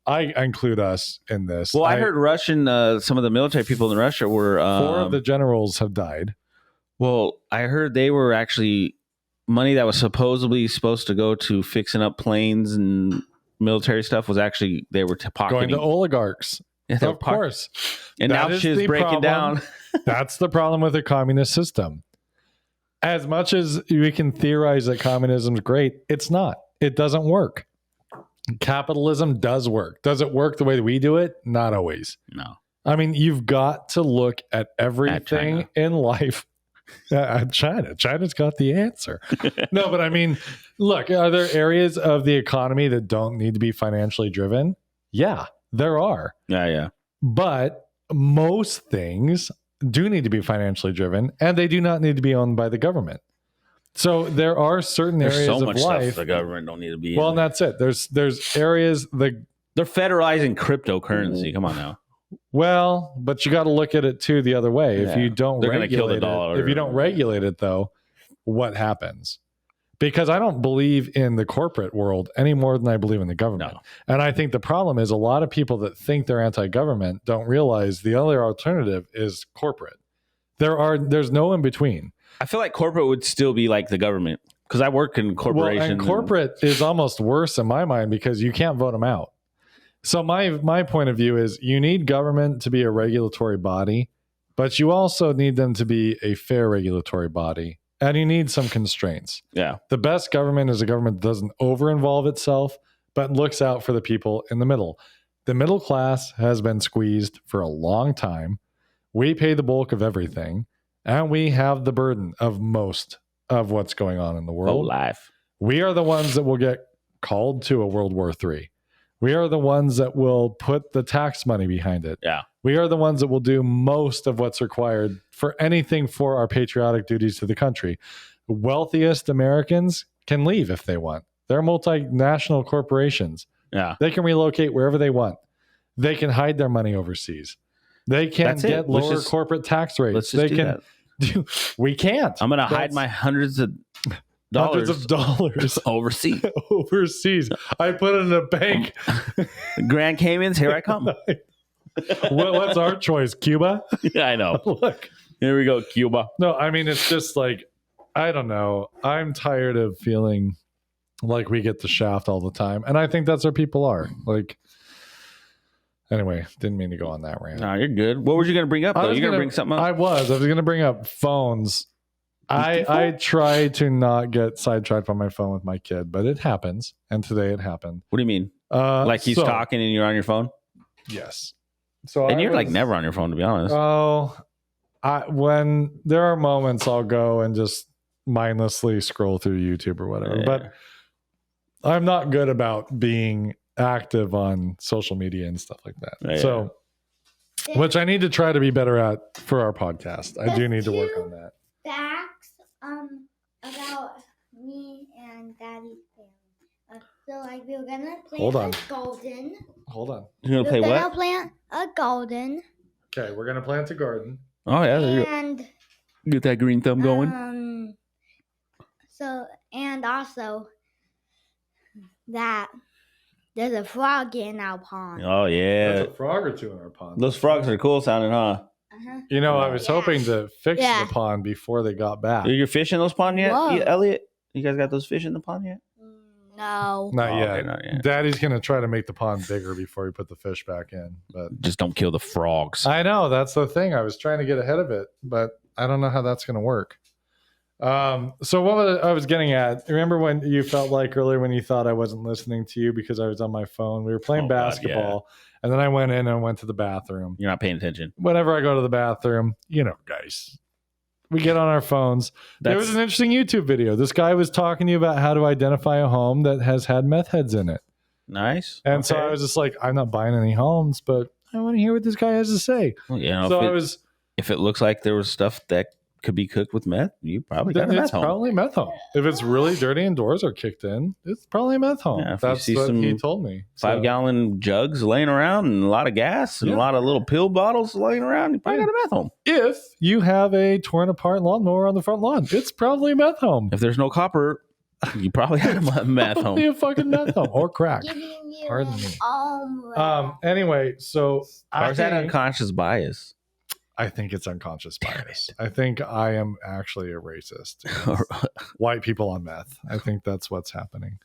I include us in this. Well, I heard Russian. Some of the military people in Russia were 4 of the generals have died. Well, I heard they were actually money that was supposed to go to fixing up planes and military stuff was actually they were pocketing. Going to oligarchs. Yeah, of course. And now shit's breaking down. That's the problem with the communist system. As much as we can theorize that communism is great, it's not. It doesn't work. Capitalism does work. Does it work the way that we do it? Not always. No. I mean, you've got to look at everything in life. China's got the answer. No, but I mean, look, are there areas of the economy that don't need to be financially driven? Yeah, there are. Yeah. But most things do need to be financially driven, and they do not need to be owned by the government. So there are certain areas so much of life stuff the government don't need to be. Well, and that's it. There's areas they're federalizing cryptocurrency. Come on now. Well, but you got to look at it too the other way. Yeah. If you don't regulate it, if you don't regulate it, though, what happens? Because I don't believe in the corporate world any more than I believe in the government. No. And I think the problem is a lot of people that think they're anti-government don't realize the other alternative is corporate. There's no in between. I feel like corporate would still be like the government because I work in corporations. Well, and corporate is almost worse in my mind because you can't vote them out. So my point of view is you need government to be a regulatory body, but you also need them to be a fair regulatory body, and you need some constraints. Yeah. The best government is a government that doesn't over-involve itself, but looks out for the people in the middle. The middle class has been squeezed for a long time. We pay the bulk of everything, and we have the burden of most of what's going on in the world. Life. We are the ones that will get called to a World War III. We are the ones that will put the tax money behind it. Yeah. We are the ones that will do most of what's required for anything for our patriotic duties to the country. The wealthiest Americans can leave if they want. They're multinational corporations. Yeah. They can relocate wherever they want. They can hide their money overseas. They can get lower corporate tax rates. Let's just do that. We can't. I'm going to hide my hundreds of dollars overseas. Overseas. I put it in a bank. Grand Caymans, here I come. What's our choice? Cuba? Yeah, I know. Look. Here we go, Cuba. No, I mean, it's just like, I don't know. I'm tired of feeling like we get the shaft all the time. And I think that's where people are. Like, anyway, didn't mean to go on that rant. No, you're good. What were you going to bring up, though? You're going to bring something up? I was going to bring up phones. I try to not get sidetracked on my phone with my kid, but it happens. And today it happened. What do you mean? Like he's talking and you're on your phone? Yes. And you're like never on your phone, to be honest. Oh, when there are moments I'll go and just mindlessly scroll through YouTube or whatever. Yeah. But I'm not good about being active on social media and stuff like that. Yeah. So, which I need to try to be better at for our podcast. I do need to work on that. Facts about me and Daddy's family. So like we were gonna plant a golden. Hold on. You're gonna play what? We're gonna plant a golden. Okay, we're gonna plant a garden. Oh yeah, there you go. And Get that green thumb going. So and also that there's a frog in our pond. Oh yeah. There's a frog or two in our pond. Those frogs are cool sounding, huh? Uh-huh. You know, I was hoping to fix the pond before they got back. Are you fishing those pond yet, Whoa. Elliot? You guys got those fish in the pond yet? No. Not yet. Okay, not yet. Daddy's gonna try to make the pond bigger before we put the fish back in. But Just don't kill the frogs. I know that's the thing. I was trying to get ahead of it, but I don't know how that's gonna work. So what I was getting at, remember when you felt like earlier when you thought I wasn't listening to you because I was on my phone? We were playing basketball, and then I went in and went to the bathroom. You're not paying attention. Whenever I go to the bathroom, you know, guys, we get on our phones. There was an interesting YouTube video. This guy was talking to you about how to identify a home that has had meth heads in it. Nice. And so I was just like, I'm not buying any homes, but I want to hear what this guy has to say. Well, you know, So if it looks like there was stuff that could be cooked with meth, you probably got a meth home. Probably meth home. If it's really dirty and doors are kicked in, it's probably a meth home. Yeah, if that's you see what he told me. 5-gallon jugs laying around and a lot of gas and a lot of little pill bottles laying around, you probably got a meth home. If you have a torn apart lawnmower on the front lawn, it's probably a meth home. If there's no copper, you probably got a meth home. Probably a fucking meth home or crack. Pardon me. Anyway, so Or is that unconscious bias? I think it's unconscious bias. I think I am actually a racist. White people on meth. I think that's what's happening.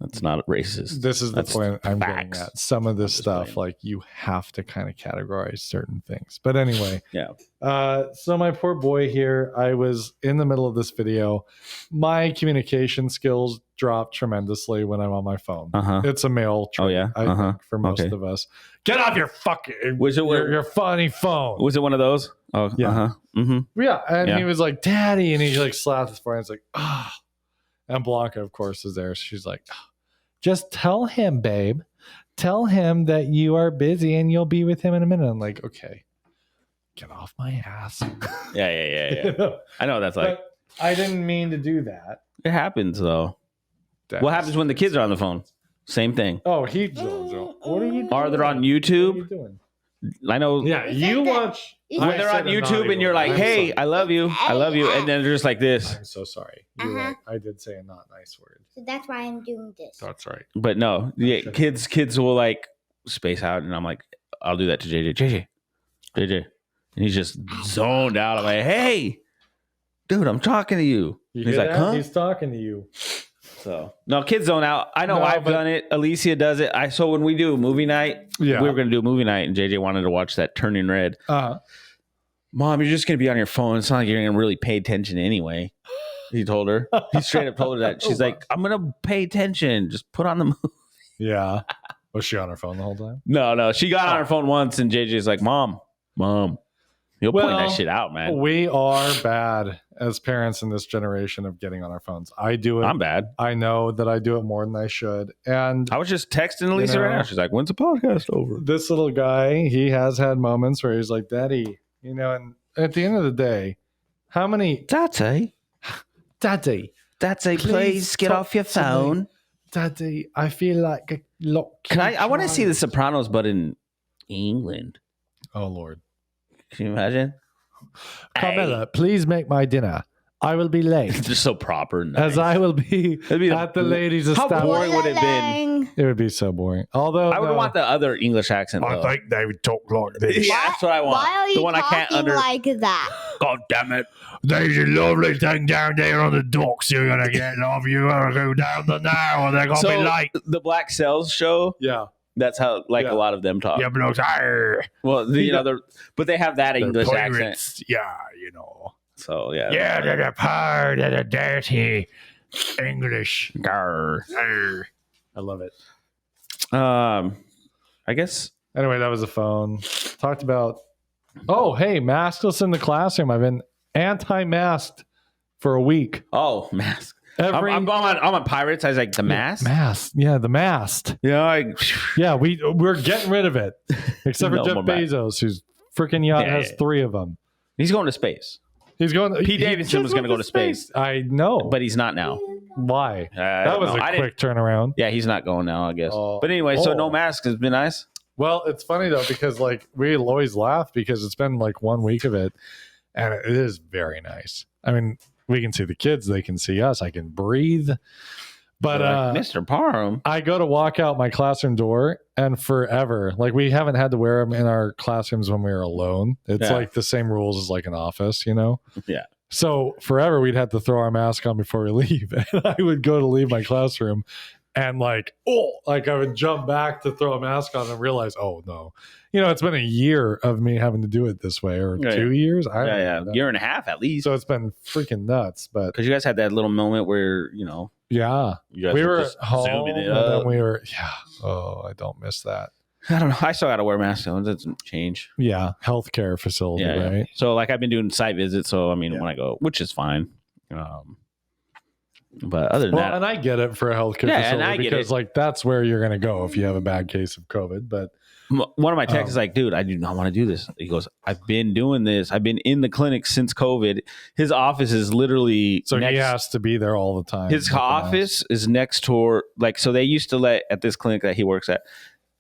That's not racist. This is the point I'm getting facts. at. Some of this stuff, like you have to kind of categorize certain things. But anyway, so my poor boy here, I was in the middle of this video. My communication skills drop tremendously when I'm on my phone. It's a male trait, I think, for most of us. Get off your fucking your funny phone. Was it one of those? Oh, yeah. Yeah. And he was like, Daddy. And he like slapped his forehead. It's like, ah. Oh. And Blanca, of course, is there. She's like, oh, just tell him, babe. Tell him that you are busy and you'll be with him in a minute. I'm like, okay, get off my ass. Yeah. You know? I know that's like. But I didn't mean to do that. It happens, though. What happens when the kids are on the phone? Same thing. Oh, what are you doing? Are they on YouTube? What are you doing? I know. Yeah, you watch. When they're on YouTube and you're like, hey, I love you. I love you. And then they're just like this. I'm so sorry. You're right. I did say a not nice word. So that's why I'm doing this. That's right. But no, kids will like space out. And I'm like, I'll do that to JJ. And he's just zoned out. I'm like, hey, dude, I'm talking to you. He's like, huh? He's talking to you. So no, kids zone out. I know I've done it. Alicia does it. So when we do movie night, we were going to do a movie night, and JJ wanted to watch that Turning Red. Mom, you're just going to be on your phone. It's not like you're going to really pay attention anyway. He told her. He straight up told her that. She's like, I'm going to pay attention. Just put on the movie. Yeah. Was she on her phone the whole time? No. She got on her phone once, and JJ's like, Mom. You'll point that shit out, man. We are bad as parents in this generation of getting on our phones. I do it. I'm bad. I know that I do it more than I should. And I was just texting Alicia right now. She's like, when's the podcast over? This little guy, he has had moments where he's like, Daddy, and at the end of the day, how many... Daddy, please get off your phone. Daddy, I feel like a lot. I want to see The Sopranos, but in England. Oh, Lord. Can you imagine? Carmela, please make my dinner. I will be late. It's just so proper. Nice. As I will be at the ladies' establishment. How boring would it have been? It would be so boring. Although I would want the other English accent. I think they would talk like this. Yeah, that's what I want. Why are you the one talking I can't like that? God damn it. There's a lovely thing down there on the docks. You're going to get love. You're going to go down the now or they're going to be late. The Black Cells show. Yeah. That's how a lot of them talk. Yeah, blokes. Well, but they have that English accent. Yeah, So yeah. Yeah, they're the poor, they're the dirty English. Grr. I love it. I guess. Anyway, that was a phone. Talked about. Oh, hey, maskless in the classroom. I've been anti-masked for a week. Oh, mask. I'm on Pirates. I was like, the mask? Mask. Yeah, the mask. Yeah, we're getting rid of it. Except for Jeff Bezos, whose freaking yacht has 3 of them. He's going to space. He's going. Pete Davidson was going to go to space. I know, but he's not now. Why? That was a quick turnaround. Yeah, he's not going now, I guess. But anyway, so no mask has been nice. Well, it's funny though because we always laugh because it's been 1 week of it, and it is very nice. I mean, we can see the kids; they can see us. I can breathe. But Mr. Parham, I go to walk out my classroom door, and forever, we haven't had to wear them in our classrooms when we were alone. It's the same rules as an office, Yeah. So forever, we'd have to throw our mask on before we leave, and I would go to leave my classroom, and I would jump back to throw a mask on and realize, oh no, it's been a year of me having to do it this way, or 2 years. Year and a half at least. So it's been freaking nuts, but because you guys had that little moment where yeah, we were home, zooming it up. And then I don't miss that. I don't know. I still got to wear masks. It doesn't change. Yeah, healthcare facility, right? Yeah. So I've been doing site visits. So when I go, which is fine. But other than that, and I get it for a healthcare facility because that's where you're going to go if you have a bad case of COVID. But one of my texts is like, dude, I do not want to do this. He goes, I've been doing this. I've been in the clinic since COVID. His office is literally he has to be there all the time. His office is next door. So they used to let at this clinic that he works at,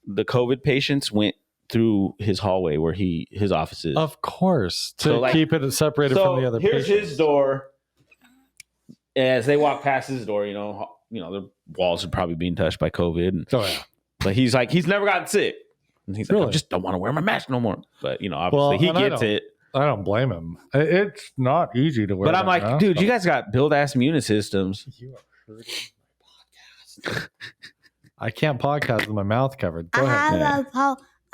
the COVID patients went through his hallway where his office is. Of course, to keep it separated from the other here's patients. His door. As they walk past his door, the walls are probably being touched by COVID. But he's never gotten sick. And he's like, I just don't want to wear my mask no more. But obviously he gets it. I don't blame him. It's not easy to wear. But I'm like, mask, dude, you guys got build ass immune systems. You are hurting my podcast. I can't podcast with my mouth covered. Go ahead.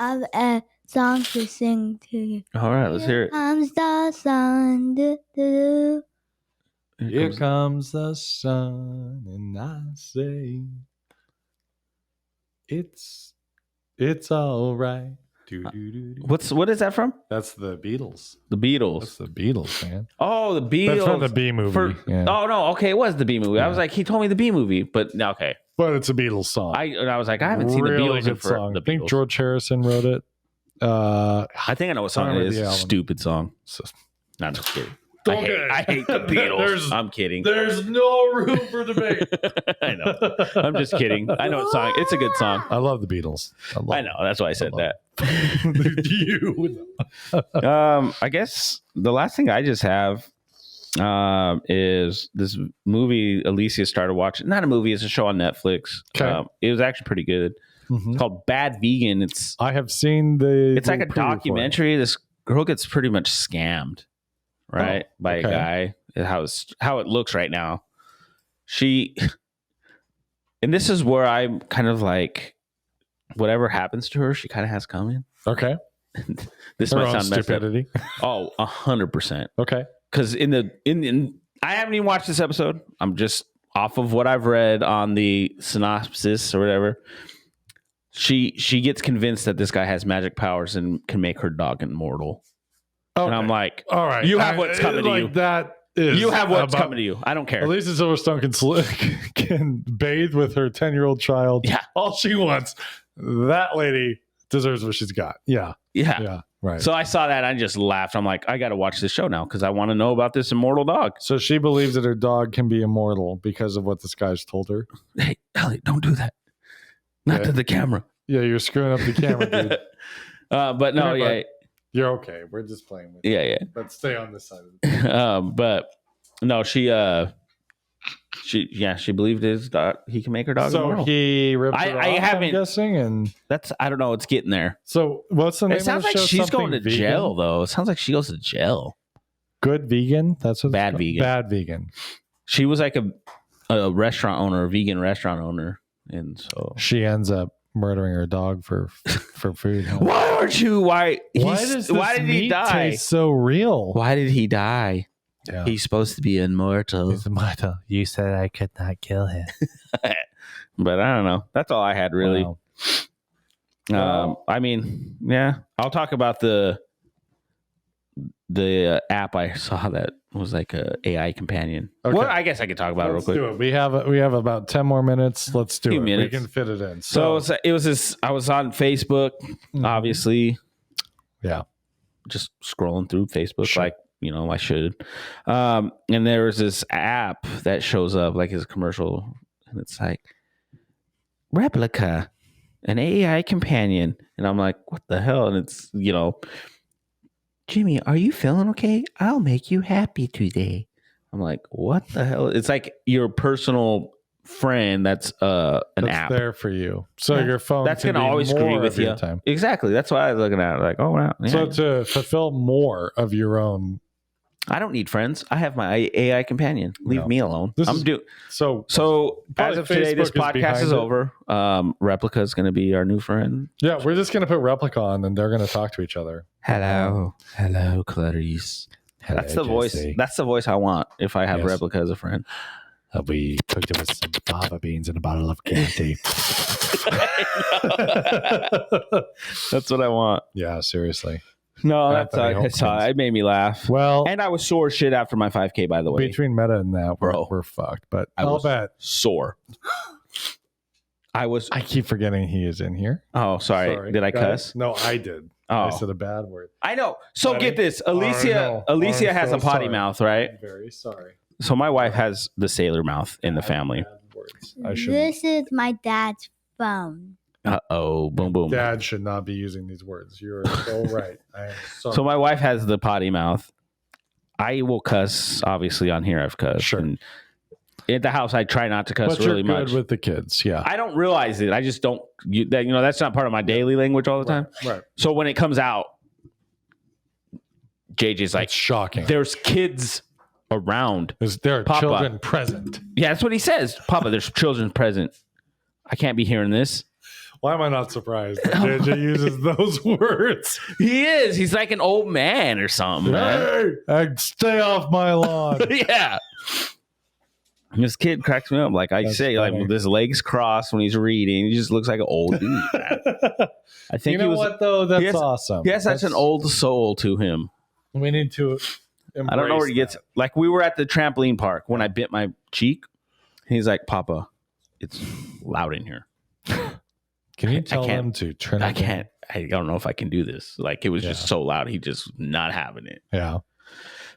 I have a song to sing to you. All right, let's hear it. Here comes the sun. Do-do-do. Here comes the sun, and I say, it's all right. What is that from? That's the Beatles. The Beatles. That's the Beatles, man. Oh, the Beatles. That's from the B movie. Oh no, okay, it was the B movie. Yeah. I was like, he told me the B movie, but okay. But it's a Beatles song. I was like, I haven't seen the Beatles in forever. I think George Harrison wrote it. I think I know what song it is. Stupid song. Not just kidding. I hate the Beatles. I'm kidding. There's no room for debate. I know. I'm just kidding. I know what song. It's a good song. I love the Beatles. I know. That's why I said that. I guess the last thing I just have is this movie Alicia started watching. Not a movie. It's a show on Netflix. Okay. It was actually pretty good. Mm-hmm. It's called Bad Vegan. I have seen the. It's like a documentary. This girl gets pretty much scammed. Right, by a guy. How it looks right now. And this is where I'm kind of like, whatever happens to her, she kind of has coming. Okay. This her might sound stupidity. Oh, 100%. Okay. Because I haven't even watched this episode. I'm just off of what I've read on the synopsis or whatever. She gets convinced that this guy has magic powers and can make her dog immortal. And I'm like, all right, you have what's coming to you. That is You have what's coming to you. I don't care. Alicia Silverstone can bathe with her 10-year-old child. Yeah. All she wants. That lady deserves what she's got. Yeah. Right. So I saw that. I just laughed. I'm like, I got to watch this show now because I want to know about this immortal dog. So she believes that her dog can be immortal because of what this guy's told her. Hey, Elliot, don't do that. Not to the camera. Yeah, you're screwing up the camera, dude. But no, yeah. You're okay. We're just playing with you. Yeah. Let's stay on this side of the But no, she believed his dog. He can make her dog immortal. So he ripped her I off, haven't- I'm guessing, and I don't know. It's getting there. so what's the name It sounds of the like show? she's going to Something vegan? jail, though. It sounds like she goes to jail. Good vegan? That's what Bad vegan. Bad vegan. She was like a restaurant owner, a vegan restaurant owner. And so She ends up murdering her dog for food. Huh? why aren't you? Why Why did he die? Taste so real? Why did he die? Yeah. He's supposed to be immortal. He's immortal. You said I could not kill him. But I don't know. That's all I had really. Wow. I mean, yeah. I'll talk about the app I saw that was like a AI companion. Okay. Well, I guess I could talk about Let's it real do quick. it. We have about 10 more minutes. Let's do Few it. minutes. We can fit it in. So it was this. I was on Facebook, obviously. Yeah. Just scrolling through Facebook, Sure. like I should. And there was this app that shows up like as a commercial, and it's like Replica, an AI companion, and I'm like, what the hell? And it's Jimmy, are you feeling okay? I'll make you happy today. I'm like, what the hell? It's like your personal friend that's an app there for you. So Yeah. your phone that's can gonna be always more agree with of your you. time. Exactly. That's why I was looking at it. Like, oh wow. Yeah. So to fulfill more of your own. I don't need friends. I have my AI companion. Leave No. me alone. So So Probably as of today, this Facebook is podcast behind is it. over. Replica is going to be our new friend. yeah, we're just gonna put Replica on, and they're gonna talk to each other. Hello, Clarice. That's the voice. That's the voice I want if I have Yes. Replica as a friend. We cooked it with some fava beans and a bottle of candy. That's what I want. Yeah, seriously. No, Anthony that's Hopkins. it made me laugh. Well, And I was sore as shit after my 5K, by the way. between Meta and that, Bro. we're fucked. But I I'll was bet. sore. I keep forgetting he is in here. Oh, sorry. Did I Guys, cuss? No, I did. Oh, I said a bad word. I know. So Buddy. get this. Oh, Alicia no. Alicia I'm has so a potty sorry. mouth, right? I'm very sorry. So my wife has the sailor mouth in the family. Bad words. I should. This is my dad's phone. Uh-oh. Boom, boom. Dad should not be using these words. You're so right. I am sorry. So my wife has the potty mouth. I will cuss, obviously, on here I've cussed. Sure. And at the house, I try not to cuss but you're really good much. with the kids. Yeah. I don't realize it. I just don't. That's not part of my daily language all the time. Right. So when it comes out, JJ's like, It's shocking. there's kids around. There are Papa. children present. Yeah, that's what he says. Papa, there's children present. I can't be hearing this. Why am I not surprised that JJ uses those words? He is. He's like an old man or something, man. Hey, stay off my lawn. Yeah. This kid cracks me up. Like I That's say, funny. like with his legs crossed when he's reading. He just looks like an old dude. Man. I think You know what though? That's awesome. He has such an That's- old soul to him. We need to. I don't know where he gets. that. Like we were at the trampoline park when I bit my cheek. He's like, "Papa, it's loud in here. Can you tell can't- them to turn? I it down? can't. I don't know if I can do this." Like it was Yeah. just so loud. He just not having it. Yeah.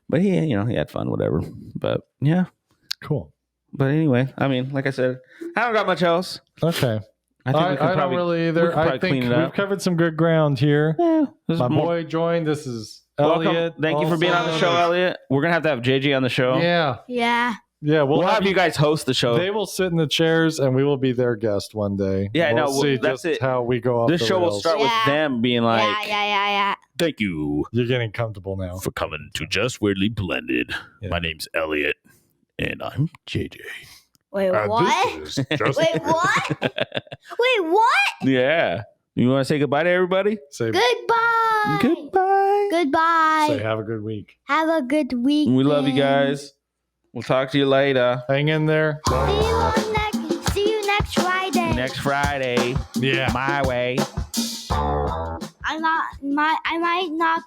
But he had fun, whatever. But yeah. Cool. But anyway, I mean, like I said, I don't got much else. Okay. I think we could I don't really we either. could I probably think clean it we've up. covered some good ground here. Yeah, this is My more- boy joined. This is Welcome. Elliot. Thank you for being on the show, Elliot. We're gonna have to have JJ on the show. Yeah. Yeah. Yeah. We'll have you guys host the show. They will sit in the chairs, and we will be their guest one day. Yeah, I know. We'll see That's just it. how we go off This the show will rails. start with Yeah. them being like, yeah. Thank you You're getting comfortable now. for coming to Just Weirdly Blended. Yeah. My name's Elliot, and I'm JJ. Wait, what? This is just Wait, what? Wait, what? yeah. You want to say goodbye to everybody? Say, Goodbye. Goodbye. Goodbye. say have a good week. Have a good week. We love you guys. We'll talk to you later. Hang in there. See you next Friday. Next Friday. Yeah. My way. I might not be